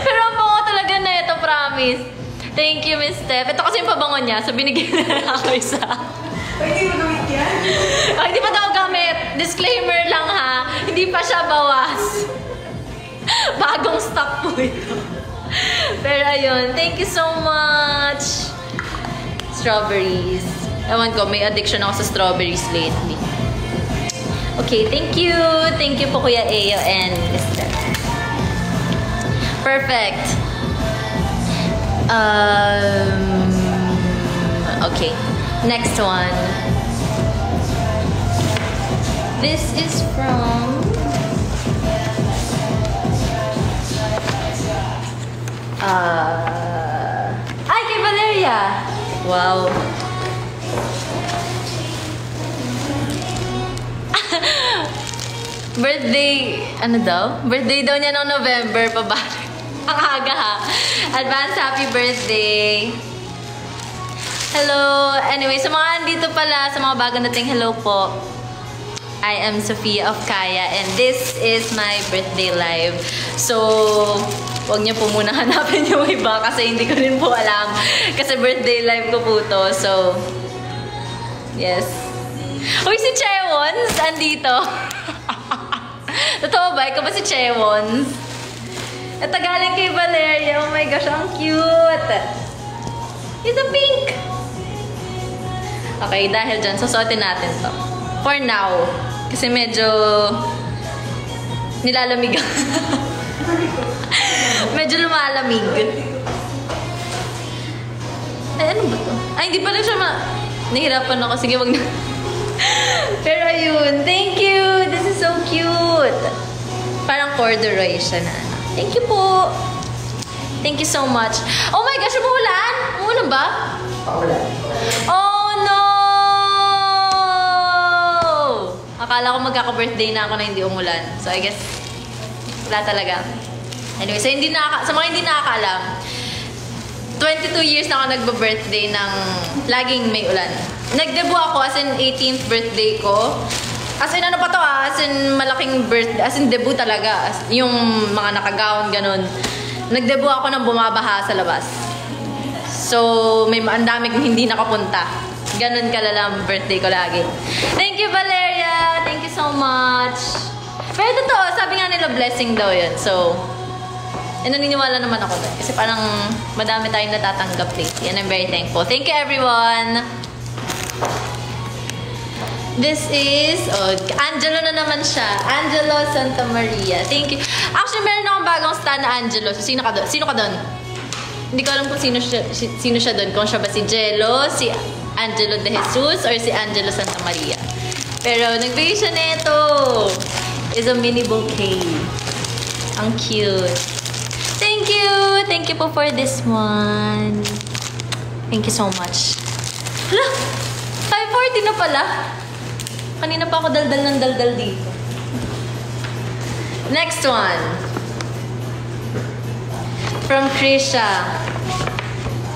Speaker 1: Pero ang bango talaga na ito, promise. Thank you, Miss Steph. Ito kasi yung pabango niya, so binigyan na ako isa.
Speaker 2: Hindi mo gamit yan?
Speaker 1: Hindi pa daw gamit. Disclaimer lang ha. Hindi pa siya bawas. Bagong stock po ito. Pero ayun, thank you so much. Strawberries. Ewan ko, may addiction ako sa strawberries lately. Okay, thank you. Thank you po Kuya Ayo and Mr. Perfect. Okay. Next one. This is from kay Valeria. Wow. Birthday, Birthday daw niya noong November pa ba? Ang aga ha. Advance happy birthday. Hello. Anyway, sa mga andito pala, sa mga bagong dating, hello po. I am Sophia of Kaya and this is my birthday live. So, huwag niyo po muna hanapin yung iba kasi hindi ko rin po alam. Kasi birthday live ko po to. So, yes. Uy, si Chewons andito. Totoo ba? Ikaw ba si Chewons? At galing kay Valeria. Oh my gosh, ang cute. It's a pink. Okay, dahil dyan, susuotin natin to. For now. Kasi medyo nilalamig. Medyo lumalamig. Ay, ano ba to? Ay, hindi pala siya nahirapan ako. Sige, wag na. Pero ayun, thank you. This is so cute. Parang corduroy siya na. Thank you po. Thank you so much. Oh my gosh, umuulan? Umuulan ba?
Speaker 2: Paulan.
Speaker 1: Oh no! Akala ko magkaka-birthday na ako na hindi umulan. So I guess, wala talaga. Anyway, so sa mga hindi nakakaalam, 22 years na ako nagba-birthday ng laging may ulan. Nag-debut ako as in 18th birthday ko. As in ano pa to as in malaking birthday, as in debut talaga. Yung mga nakagown, ganun. Nag-debut ako nang bumabaha sa labas. So, ang dami kong hindi nakapunta. Ganun kalalang birthday ko lagi. Thank you, Valeria! Thank you so much! Pero totoo, sabi nga nila blessing daw yun. So, naniniwala naman ako doon. Kasi parang madami tayong natatanggap lately. And I'm very thankful. Thank you, everyone! This is, Angelo na naman siya. Angelo Santa Maria. Thank you. Actually, meron akong bagong stan na Angelo. So, sino ka doon? Hindi ko alam kung sino siya doon. Kung siya ba si Jello, si Angelo de Jesus, or si Angelo Santa Maria. Pero, nagbigay siya nito. It's a mini bouquet. Ang cute. Thank you! Thank you po for this one. Thank you so much. Hala! 5:40 na pala. Kanina pa ako daldal ng daldal dito. Next one. From Krisha.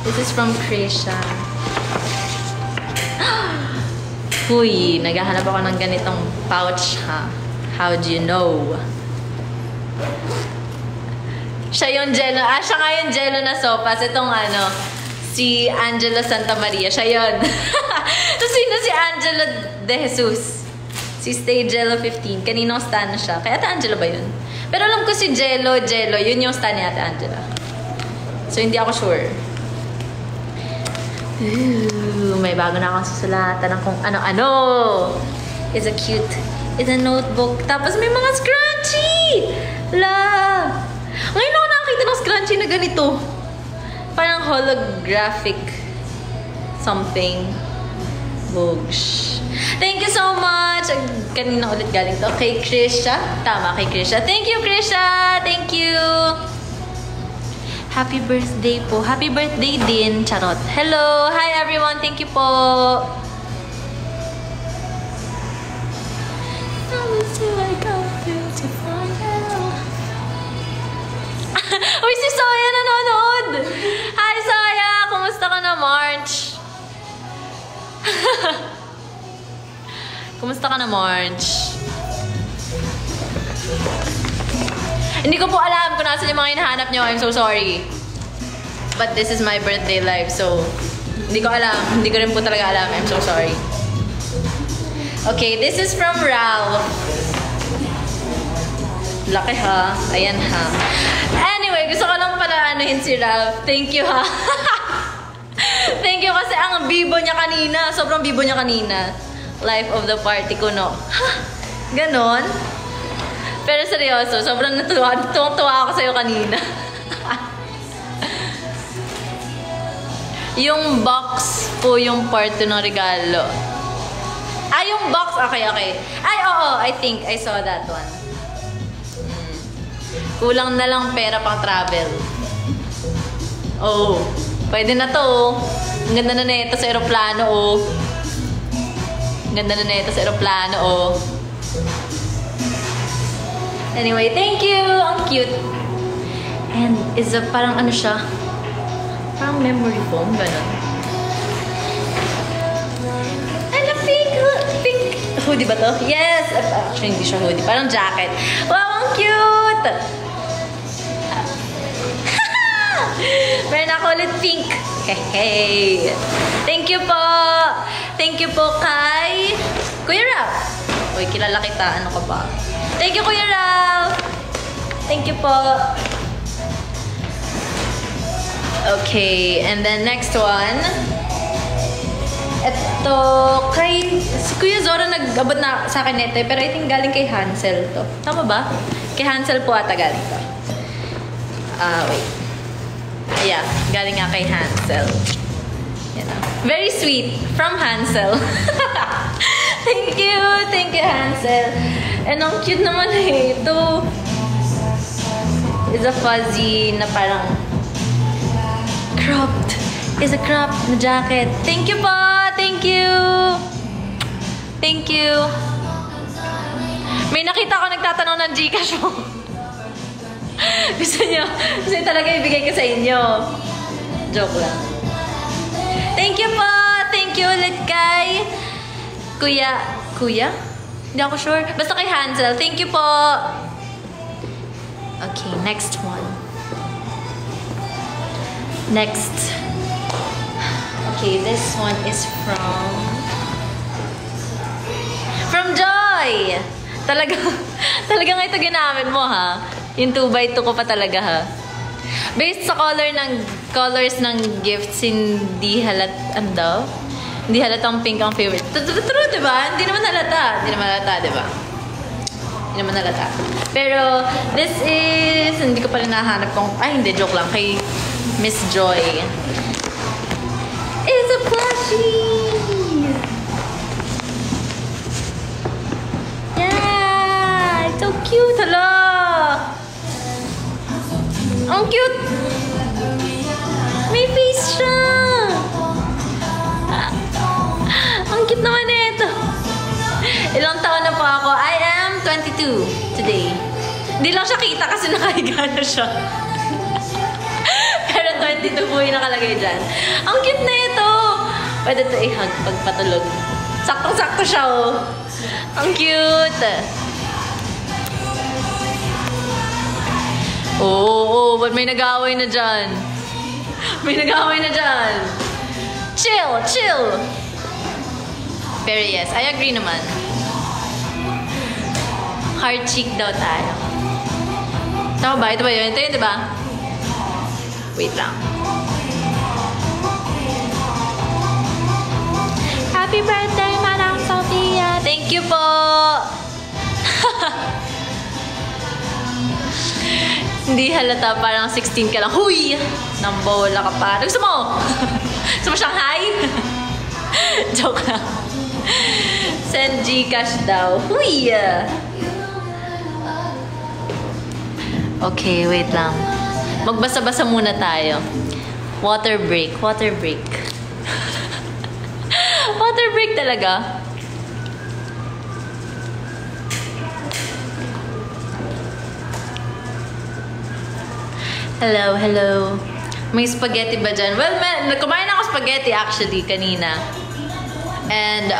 Speaker 1: This is from Krisha. Uy, naghahanap ako ng ganitong pouch, ha? How do you know? Siya yung Jello. Siya nga yung Jello na sopas. Itong si Angelo Santa Maria. Siya yun. So, sino si Angelo de Jesus? Si Stay Jello 15. Kaninong stan na siya? Kaya Ate Angelo ba yun? Pero alam ko si Jello. Yun yung stan ni Ate Angela. So, hindi ako sure. Ooh, may bago na akong susulatan ng kung ano-ano. It's a notebook. Tapos may mga scrunchie! Love! Ngayon ako nakakita ng scrunchie na ganito. Parang holographic something. Boogs. Thank you so much. Kanina ulit galing to. Kay Krisha. Tama, kay Krisha. Thank you, Krisha. Thank you. Happy birthday po. Happy birthday din. Charot. Hello. Hi, everyone. Thank you po. Uy, si Soya nanonood. Hi, Soya. Kumusta ka na, March? Kumusta ka na, March? Hindi ko po alam kung nasan yung mga hinahanap nyo. I'm so sorry. But this is my birthday live, so hindi ko alam. Hindi ko rin po talaga alam. I'm so sorry. Okay, this is from Ralph. Laki ha. Ayan ha. Anyway, gusto ko lang pala anuhin si Ralph. Thank you ha. Thank you kasi ang bibo niya kanina. Sobrang bibo niya kanina. Life of the party ko, no? Ganon? Pero seryoso, sobrang natuwa ako sa'yo kanina. Yung box po yung part ng regalo. Ah, yung box. Okay, okay. Ay, oo. I think I saw that one. Kulang na lang pera pang travel. Oh, pwede na to. Ang ganda na nito sa aeroplano, oh. Ang ganda na nito sa aeroplano, oh. Anyway, thank you! Ang cute. And is a parang ano siya? Parang memory foam, gano'n. Ano, pink! Pink! Hoodie ba to? Yes! Actually, hindi siya hoodie. Parang jacket. Wow, ang cute! Meron ako ulit pink. Hey! Thank you po! Thank you po kay Kuya Ralph. Uy, kilala kita. Ano ka ba? Thank you, Kuya Ralph! Thank you po. Okay, and then next one. Ito, kay... Si Kuya Zora nag-abot na sa akin nito, pero I think galing kay Hansel to. Tama ba? Kay Hansel po ata galing to. Wait. Yeah, galing nga kay Hansel. Yan na. Very sweet. From Hansel. Thank you! Thank you, Hansel. And ang cute naman eh. Ito is a fuzzy na parang cropped. Is a cropped na jacket. Thank you po! Thank you! Thank you! May nakita ko nagtatanong ng Gcash mo. Gusto niyo talaga ibigay ko sa inyo. Joke lang. Thank you po! Thank you ulit kay Kuya? Hindi ako sure. Basta kay Hansel. Thank you po! Okay, next one. Next. Okay, this one is from Joy! Talagang ito ginamit mo, ha? Yung 2x2 ko pa talaga, ha? Based sa colors ng gifts, hindi ano daw? Hindi halatang pink ang favorite. True, diba? Hindi naman halata. Hindi naman halata, diba? Hindi naman halata. Pero, this is... Hindi ko pa rin nahanap kung... Ay, hindi. Joke lang. Kay Miss Joy. It's a plushie! Yeah! It's so cute! Hala! Ang cute! May face siya! Ang cute naman ito. Ilang taon na po ako? I am 22 today. Hindi lang siya kita kasi nakahiga na siya. Pero 22 po yung nakalagay dyan. Ang cute na ito. Pwede ito i-hug pag patulog. Saktong-sakto siya, oh. Ang cute. Oo, ba't may nag-aaway na dyan? May nag-aaway na dyan. Chill, chill. Pero yes, I agree naman. Heart cheek daw tayo. Tama ba? Ito ba yun? Ito yun, diba? Wait lang. Happy birthday, Manang Sofia! Thank you po! Hindi halata, parang 16 ka lang. Huy! Nambola ka pa. Gusto mo? Gusto mo Shanghai? Joke lang. Send Gcash daw. Huy! Okay, wait lang. Magbasa-basa muna tayo. Water break. Water break. Water break talaga. Hello, hello. May spaghetti ba dyan? Well, kumain ako spaghetti actually kanina. And,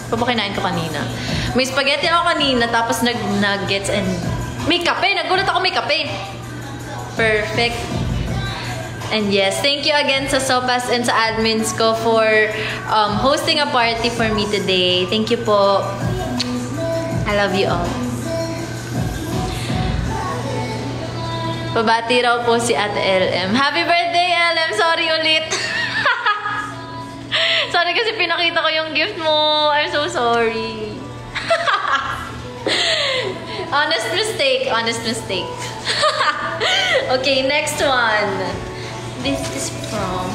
Speaker 1: papakinain ko kanina. May spaghetti ako kanina, tapos nag-nuggets and may kape. Nagulat ako may kape. Perfect. And yes, thank you again sa Sopas and sa admins ko for hosting a party for me today. Thank you po. I love you all. Pabati raw po si Ate LM. Happy birthday, LM! Sorry ulit. Sorry kasi pinakita ko yung gift mo. I'm so sorry. Honest mistake. Honest mistake. Okay, next one. This is from...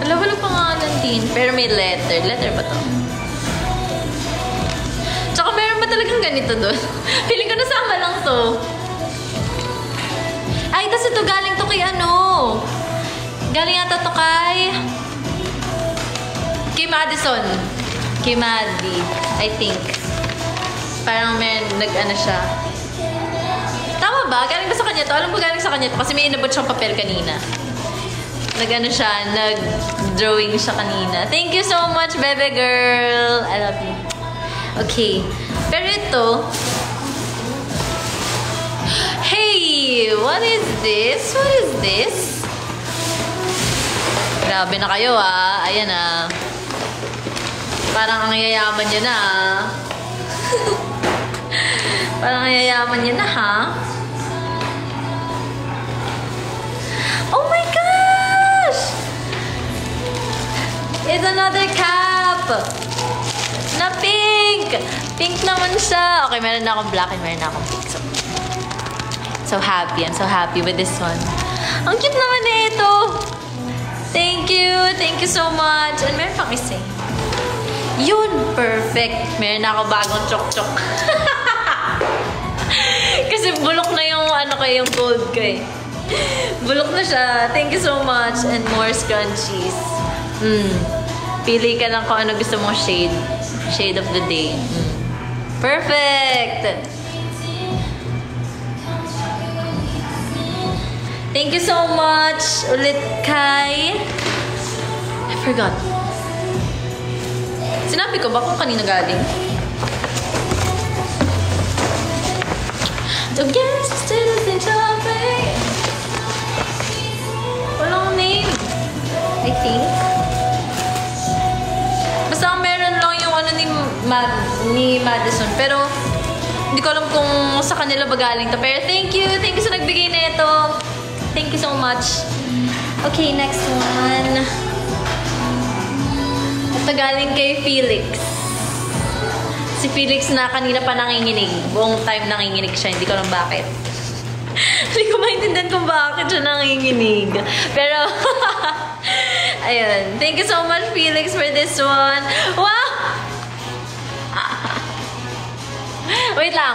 Speaker 1: Wala pangalan din. Pero may letter. Letter ba to? Tsaka meron ba talagang ganito doon? Feeling ko nasama lang to. Ay, tas ito galing to kay ano? Galing ata to kay Madison. Kay Maddie, I think. Parang may nag-ano siya. Tama ba? Galing ba sa kanya to? Alam ko galing sa kanya to kasi may inabot siyang papel kanina. Nag-ano siya, nag-drawing siya kanina. Thank you so much, bebe girl. I love you. Okay. Pero ito... Hey! What is this? What is this? Grabe na kayo ah. Ayan ah. Parang ang yayaman niya na ah. Parang ang yayaman niya na ha. Oh my gosh! It's another cap! Na pink! Pink naman siya. Okay, meron na akong black and meron na akong pink. So happy. I'm so happy with this one. Ang cute naman na ito. Thank you. Thank you so much. And meron pang isa. Yun. Perfect. Meron na ako bagong chok-chok. Kasi bulok na yung ano ko, yung gold ko eh. Bulok na siya. Thank you so much. And more scrunchies. Pili ka lang kung ano gusto mong shade. Shade of the day. Perfect! Thank you so much ulit kay... I forgot. Sinabi ko ba kung kanina galing? To get still in traffic. Walang name. I think. Basta meron lang yung ano ni Madison. Pero, hindi ko alam kung sa kanila ba galing to. Pero thank you sa nagbigay na ito. Thank you so much. Okay, next one. Ito galing kay Felix. Si Felix na kanina pa nanginginig. Buong time nanginginig siya. Hindi ko alam bakit. Hindi ko maintindihan kung bakit siya nanginginig. Pero, ayun. Thank you so much, Felix, for this one. Wow! Wait lang.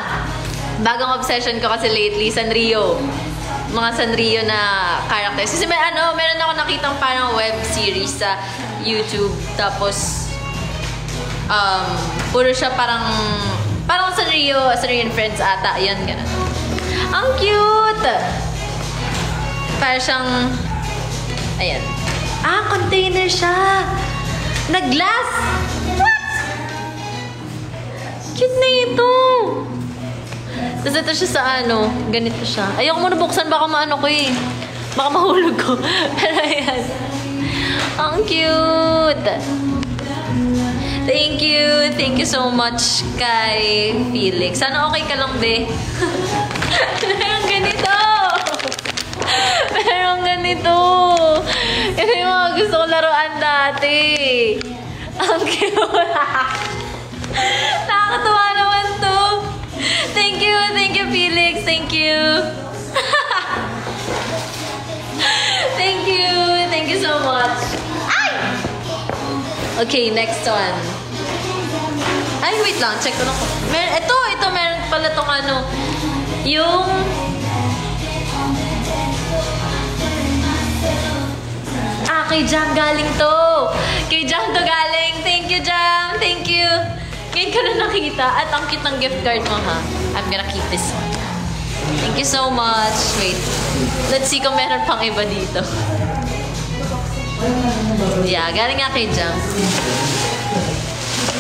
Speaker 1: Bagong obsession ko kasi lately, Sanrio. Mga Sanrio na characters. Kasi meron ako nakitang parang web series sa YouTube. Tapos, puro siya parang Sanrio and Friends ata. Ayan, ganun. Ang cute! Para siyang, ayan. Container siya! Na glass! What? Cute na ito! Tapos ito siya sa ganito siya. Ayoko muna buksan, baka maano ko eh. Baka mahulog ko. Pero ayan. Ang cute! Thank you so much kay Felix. Sana okay ka lang, be. Merong ganito! Merong ganito! Ito yung mga gusto ko laruan dati. Ang cute! Nakakatuwa naman to. Thank you, Felix. Thank you. Thank you so much. Ay! Okay, next one. Ay, wait lang. Check ko lang. Ito, meron pala tong ano. Yung... kay Jam galing to. Kay Jam to galing. Thank you, Jam. Thank you. Ngayon ka na nakita. At ang cute ng gift card mo, ha? I'm gonna keep this one. Thank you so much. Wait. Let's see kung meron pang iba dito. Yeah, galing nga kay Jam.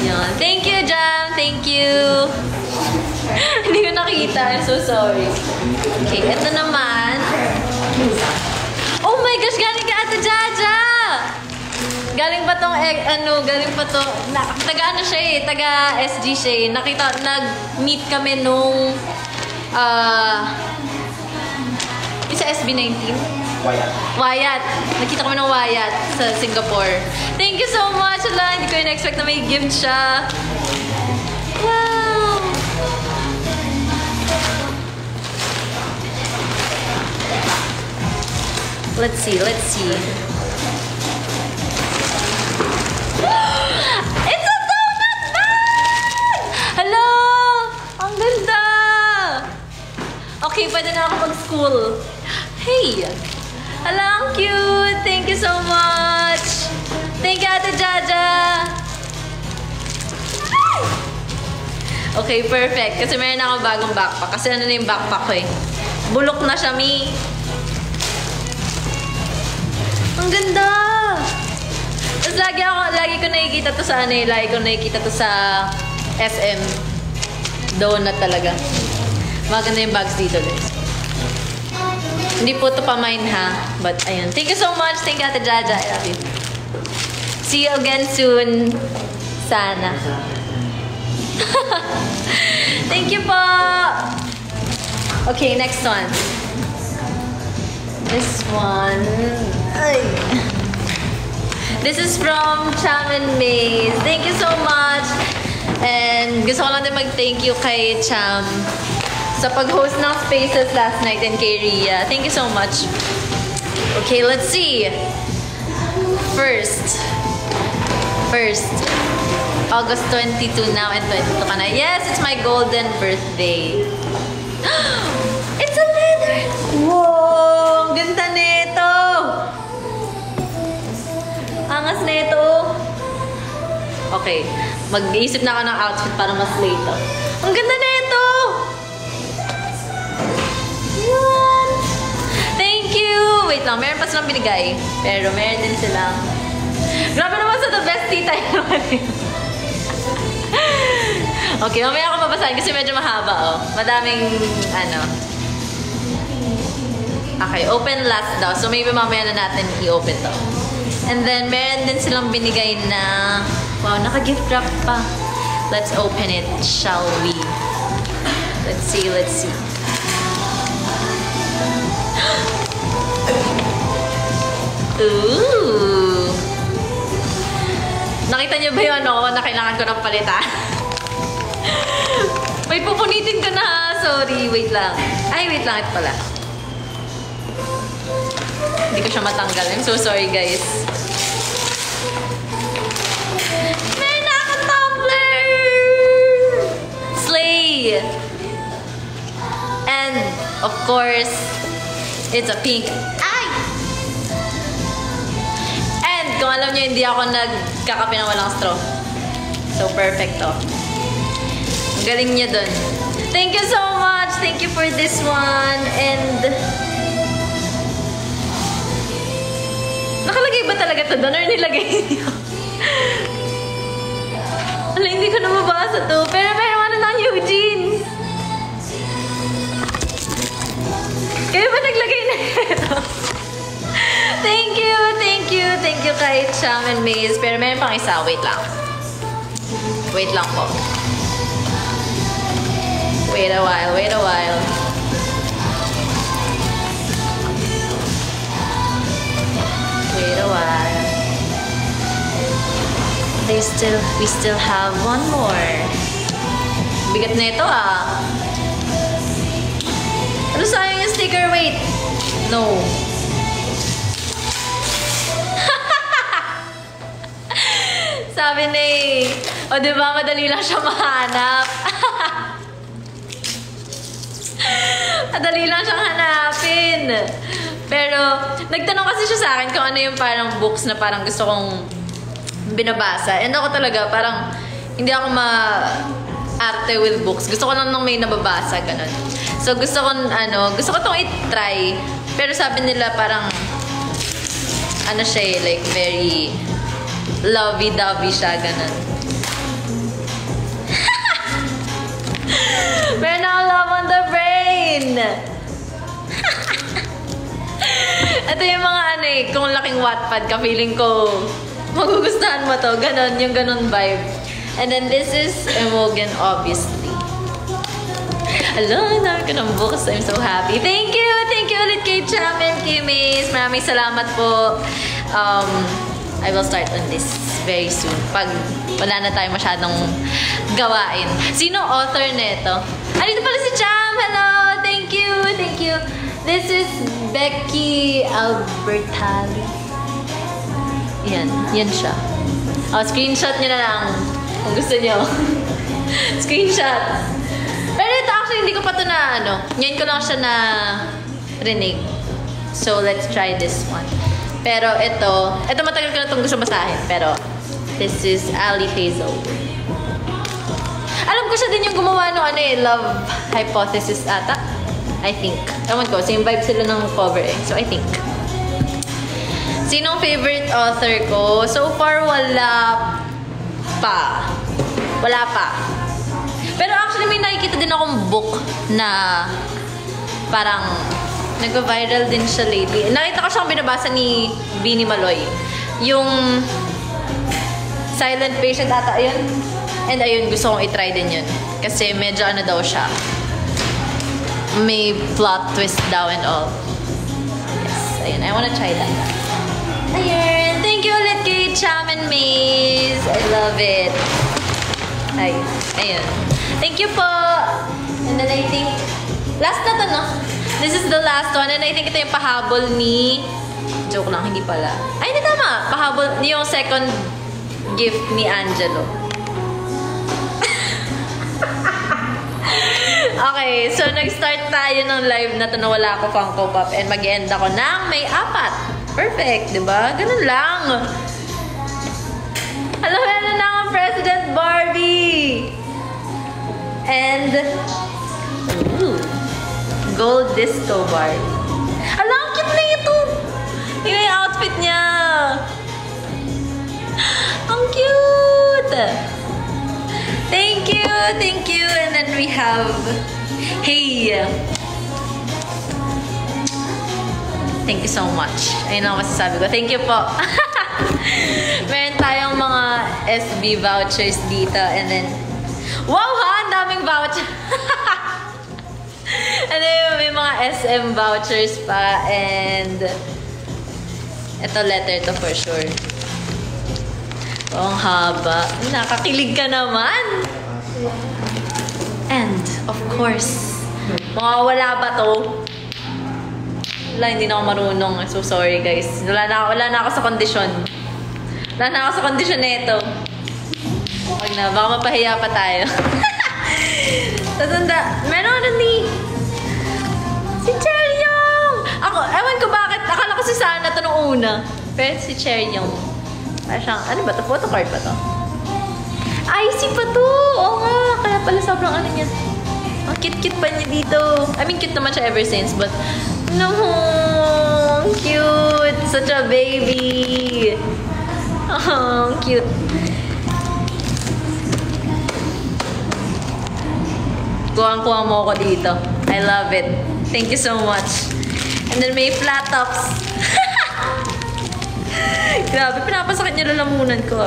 Speaker 1: Yan. Thank you, Jam. Thank you. Hindi ko nakita. I'm so sorry. Okay, ito naman. Oh my gosh, galing ka Ate Jaja! Galing pa tong, galing pa to, taga ano siya eh, taga SG siya eh. Nag-meet kami nung, isa SB19? Wyatt. Nakita kami ng Wyatt sa Singapore. Thank you so much. Ala, hindi ko in-expect na may gift siya. Wow! Let's see. It's a donut bag! Hello! Ang ganda! Okay, pwede na ako mag-school. Hey! Hello, ang cute! Thank you so much! Thank you, Ate Jaja! Okay, perfect. Kasi meron na akong bagong backpack. Kasi ano na yung backpack ko eh. Bulok na siya, Mi. Ang ganda! Tapos lagi ko nakikita to sa ano eh. Lagi ko nakikita to sa SM. Donut talaga. Maganda yung bags dito, guys. Hindi po to pa mine, ha? But, ayun. Thank you so much. Thank you, Ate Jaja. I love you. See you again soon. Sana. Thank you po! Okay, next one. This one. Ay. This is from Cham and Maze. Thank you so much. And gusto ko lang din mag-thank you kay Cham sa pag-host ng Spaces last night and kay Rhea. Thank you so much. Okay, let's see. First. August 22 now and 22 ka na. Yes, it's my golden birthday. It's a leather! Wow! Ang ganda nito! Angas nito! Okay. Mag-iisip na ako ng outfit para mas late. Ang ganda nito! What? Thank you! Wait lang, meron pa silang binigay. Pero meron din silang... Grabe naman sa the best tita naman eh. Okay, mamaya ako babasahin kasi medyo mahaba, oh. Madaming, ano. Okay, open last daw. So, maybe mamaya na natin i-open to. And then, meron din silang binigay na, wow, naka-gift wrap pa. Let's open it, shall we? Let's see. Ooh! Nakita niyo ba yun, no? Na kailangan ko ng palitan? May pupunitin ko na. Sorry, wait lang. Ay, wait lang. Ito pala. Hindi ko siya matanggal. I'm so sorry, guys. May naka-tumbler! Slay! And, of course, it's a pink. Ay! And, kung alam niyo, hindi ako nagkakape ng walang straw. So, perfect to. Galing niya dun. Thank you so much. Thank you for this one. And... Nakalagay ba talaga to doon? Or nilagay niyo? Wala, hindi ko na mabasa to. Pero meron ano ng Eugene. Kayo ba naglagay na ito? Thank you kay Cham and Maze. Pero meron pang isa. Wait lang. Wait lang po. Wait a while. Wait a while. We still have one more. Bigat na ito, ah. Ano sayang yung sticker? Wait. No. Sabi ni, o diba, madali lang siya mahanap. Madali lang siyang hanapin. Pero, nagtanong kasi siya sa akin kung ano yung parang books na parang gusto kong binabasa. And ako talaga, parang hindi ako arte with books. Gusto ko lang nung may nababasa, ganun. So, gusto ko tong i-try. Pero sabi nila parang, ano siya like very lovey-dovey siya, ganun. Meron akong love on the brain! Ito yung mga kung laking Wattpad ka, feeling ko magugustuhan mo to. Ganon, yung ganon vibe. And then this is Imogen, obviously. Hello, dami ko ng books. I'm so happy. Thank you! Thank you ulit kay Cham and Kimis. Maraming salamat po. I will start on this very soon. Pag wala na tayo masyadong gawain. Sino author nito? Dito pala si Cham! Hello! Thank you! Thank you! This is Becky Albertali. Yan siya. Screenshot nyo na lang kung gusto nyo. Screenshot. Pero ito actually hindi ko pa ito na ngayon ko lang siya na rinig. So let's try this one. Pero ito matagal ko na itong gusto basahin. Pero this is Ali Hazel. Alam ko siya din yung gumawa ng Love Hypothesis ata. I think. Ewan ko, same vibe sila ng cover So I think. Sinong favorite author ko? So far, wala pa. Pero actually, may nakikita din akong book na parang nag-viral din siya lately. Nakita ko siyang binabasa ni Bini Maloy. Yung Silent Patient ata, ayun. And ayun, gusto kong i-try din yun. Kasi medyo daw siya. May plot twist daw and all. Yes, ayun. I wanna try that. Ayun. Thank you ulit kay Cham and Maze. I love it. Ayun. Thank you po. And then I think, last na to, no? This is the last one. And I think ito yung pahabol ni... Joke lang, hindi pala. Ay, hindi tama. Pahabol, yung second gift ni Angelo. Okay, so nag-start tayo ng live na to na wala ako Funko Pop and mag-end ako ng may 4. Perfect, diba? Ganun lang. Alam mo na ang President Barbie! And, gold disco Barbie. Alam, ang cute na ito! Yung outfit niya! Ang cute! Thank you! Thank you! And then we have... Hey! Thank you so much. Ayun ang masasabi ko. Thank you po. Meron tayong mga SB vouchers dito. And then... Wow ha! Ang daming vouchers! And then may mga SM vouchers pa. And... Ito letter to for sure. Ang haba. Nakakilig ka naman. And, of course, wala ba to? Wala, hindi na ako marunong. I'm so sorry, guys. Wala na ako sa kondisyon. Wala na ako sa kondisyon nito. Wag na, baka mapahiya pa tayo. Tatanda, meron ni... Si Cheryong! Ako, ewan ko bakit. Akala ko si Sana to nung una. Pero si Cheryong. Parang, ano ba to? Photocard ba to? Icy pa to! Oo nga! Kaya pala sobrang niya. Ang cute-cute pa niya dito. I mean, cute naman siya ever since, but... No! Cute! Such a baby! Oh, cute. Kuwang-kuwang mo ako dito. I love it. Thank you so much. And then may flat tops. Grabe, pinapasakit niya lalamunan ko.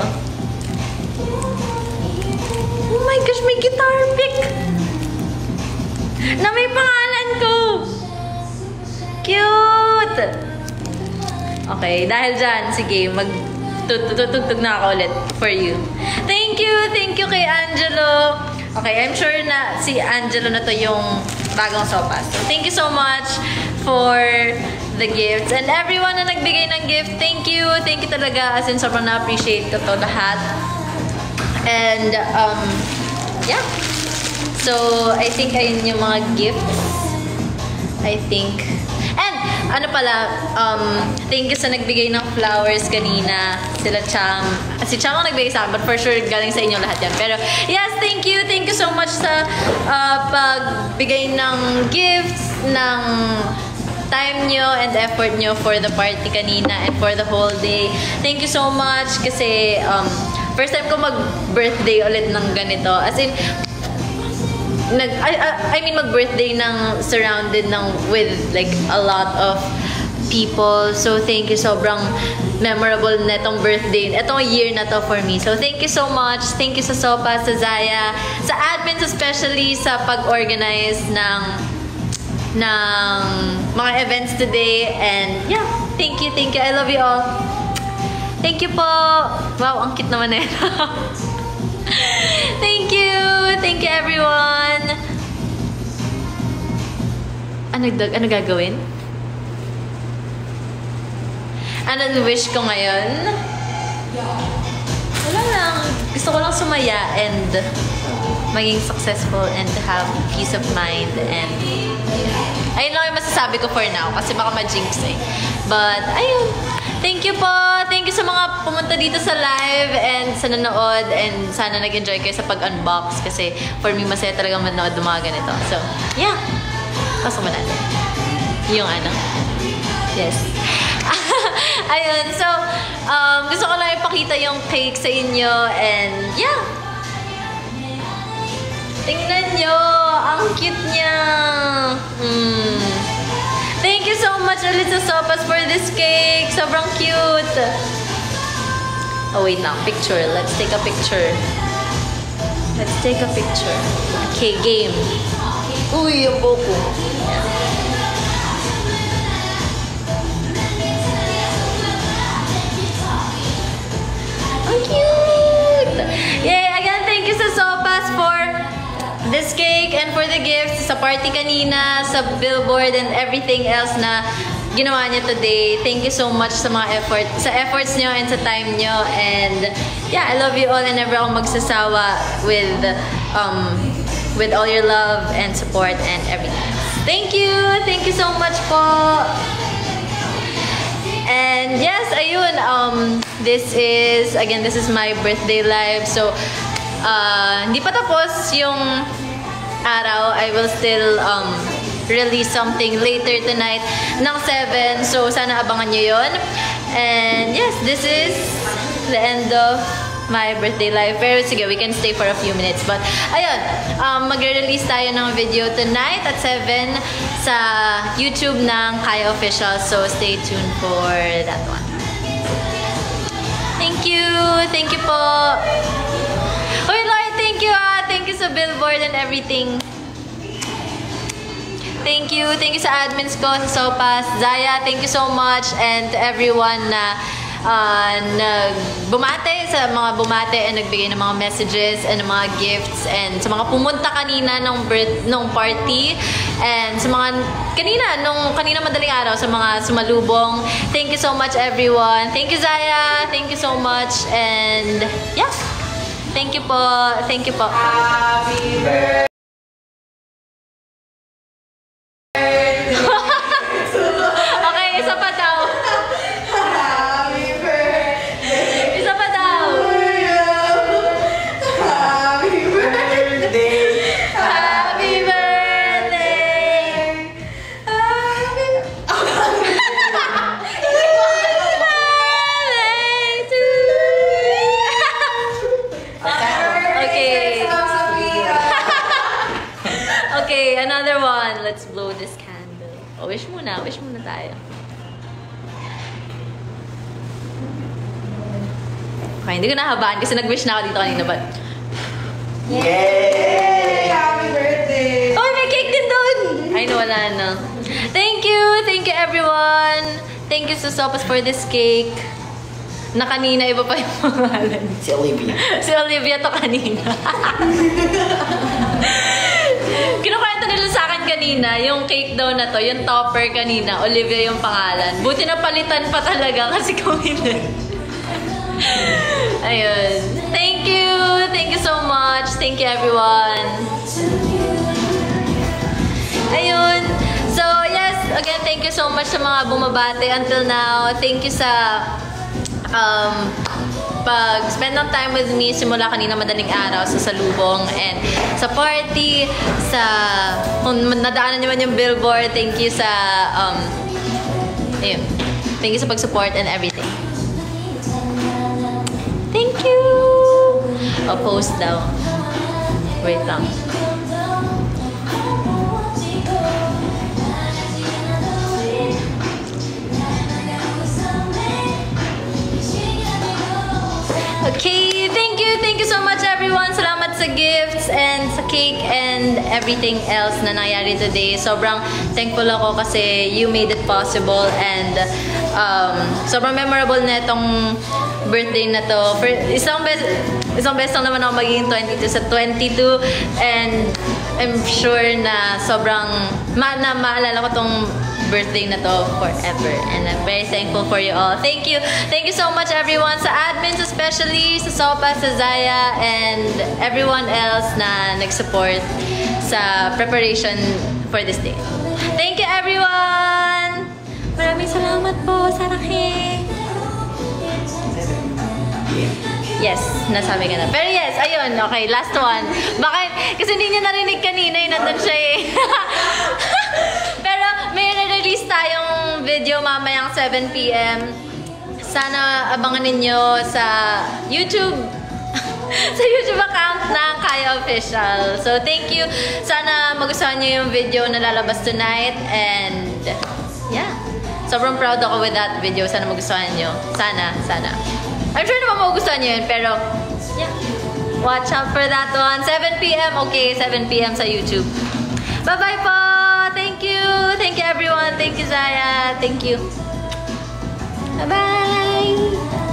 Speaker 1: Oh my gosh, may guitar pick! Na may pangalan ko! Cute! Okay, dahil dyan, sige, magtutugtog na ako ulit for you. Thank you kay Angelo. Okay, I'm sure na si Angelo na to yung bagong sopas. So, thank you so much for the gifts. And everyone na nagbigay ng gift, thank you. Thank you talaga. As in, sobrang na-appreciate ko to lahat. And, yeah. So, I think ayun yung mga gifts. I think. And, ano pala, thank you sa nagbigay ng flowers kanina. Sila Cham. Si Cham ang nagbigay sa akin, but for sure, galing sa inyo lahat yan. Pero, yes, thank you. Thank you so much sa pagbigay ng gifts, ng time nyo and effort nyo for the party kanina and for the whole day. Thank you so much kasi first time ko mag-birthday ulit ng ganito. As in, I mean mag-birthday ng surrounded ng with like a lot of people. So thank you, sobrang memorable netong birthday. Etong year na to for me. So thank you so much. Thank you sa Sopa, sa Zaya, sa admins especially sa pag-organize ng mga events today. And yeah, thank you, thank you. I love you all. Thank you po. Wow, ang cute naman eh. Thank you. Thank you everyone. Ano gagawin? Anong wish ko ngayon? Wala lang. Gusto ko lang sumaya and maging successful and to have peace of mind and ayun lang yung masasabi ko for now kasi baka ma-jinx eh. But ayun. Thank you po. Thank you sa mga pumunta dito sa live and sa nanood and sana nag-enjoy kayo sa pag-unbox kasi for me masaya talagang manood ng mga ganito. So, yeah. Pasok mo natin. Yung ano. Yes. Ayun. So, gusto ko lang ipakita yung cake sa inyo and yeah. Tingnan nyo. Ang cute niya. Thank you so much ulit sa Sopas for this cake. Sobrang cute. Oh, wait lang. Picture. Let's take a picture. Let's take a picture. Okay, game. Uy, yung buko. Yeah. Ang cute! Yay! Again, thank you sa Sopas for this cake and for the gifts sa party kanina, sa billboard and everything else na ginawa niyo today. Thank you so much sa mga efforts niyo and sa time niyo. And yeah, I love you all and never akong magsasawa with all your love and support and everything. Thank you! Thank you so much po! And yes, ayun, this is my birthday live. So, hindi pa tapos yung araw. I will still release something later tonight ng 7. So, sana abangan nyo yun. And yes, this is the end of my birthday live. Pero sige, we can stay for a few minutes. But, ayun, magre-release tayo ng video tonight at 7 sa YouTube ng Kaya Official. So, stay tuned for that one. Thank you! Thank you po! Uy, Lord, thank you Thank you sa billboard and everything. Thank you. Thank you sa admins ko, sa Sopas. Zaya, thank you so much. And to everyone na bumate, sa mga bumate and nagbigay ng mga messages and ng mga gifts. And sa mga pumunta kanina nung party. And sa mga kanina madaling araw, sa mga sumalubong. Thank you so much, everyone. Thank you, Zaya. Thank you so much. And yeah. Thank you po. Thank you po.
Speaker 2: Happy birthday.
Speaker 1: Okay, isa pa daw.
Speaker 2: Happy birthday.
Speaker 1: Isa pa daw.
Speaker 2: Happy birthday.
Speaker 1: Happy birthday. Okay, another one. Let's blow this candle. Oh, wish muna. Wish muna tayo. Okay, hindi ko nahabaan kasi nag-wish na ako dito kanina, but...
Speaker 2: Yay! Happy birthday!
Speaker 1: Oh, may cake din doon! Ay, nawala na. Thank you! Thank you, everyone! Thank you, Sopas, for this cake. Na kanina, iba pa yung pangalan.
Speaker 3: Si Olivia.
Speaker 1: Si Olivia to kanina. Kinukwento nila sa akin kanina, yung cake daw na to, yung topper kanina, Olivia yung pangalan. Buti na palitan pa talaga kasi kung hindi. Ayun. Thank you! Thank you so much! Thank you, everyone! Ayun. So, yes, again, thank you so much sa mga bumabati until now. Thank you sa pag-spend ng time with me simula kanina madaling araw sa salubong and sa party, sa kung nadaanan naman yung billboard, thank you sa ayun. Thank you sa pag-support and everything. Thank you! O, post daw. Wait lang. Okay, thank you so much everyone. Salamat sa gifts and sa cake and everything else na nangyari today. Sobrang thankful ako kasi you made it possible and sobrang memorable na itong birthday na to. For isang beses lang naman ako magiging 22 sa 22 and I'm sure na sobrang maalala ko tong birthday na to forever and I'm very thankful for you all. Thank you so much everyone, sa admins especially, sa Sopa, sa Zaya and everyone else na nag-support sa preparation for this day. Thank you everyone! Maraming salamat po, Sarake! Yes, nasabi ka na. Pero yes, ayun, okay, last one. Baka, kasi hindi niya narinig kanina, nandun siya eh. Pero may release tayong video mamayang 7 PM. Sana abangan ninyo sa YouTube. Sa YouTube account ng Kaya Official. So, thank you. Sana magustuhan nyo yung video na lalabas tonight. And, yeah. Sobrang proud ako with that video. Sana magustuhan nyo. Sana. I'm sure naman magugustuhan nyo yun. Pero, yeah. Watch out for that one. 7 PM. Okay, 7 PM sa YouTube. Bye-bye po! Thank you! Thank you everyone! Thank you, Zaya! Thank you! Bye-bye!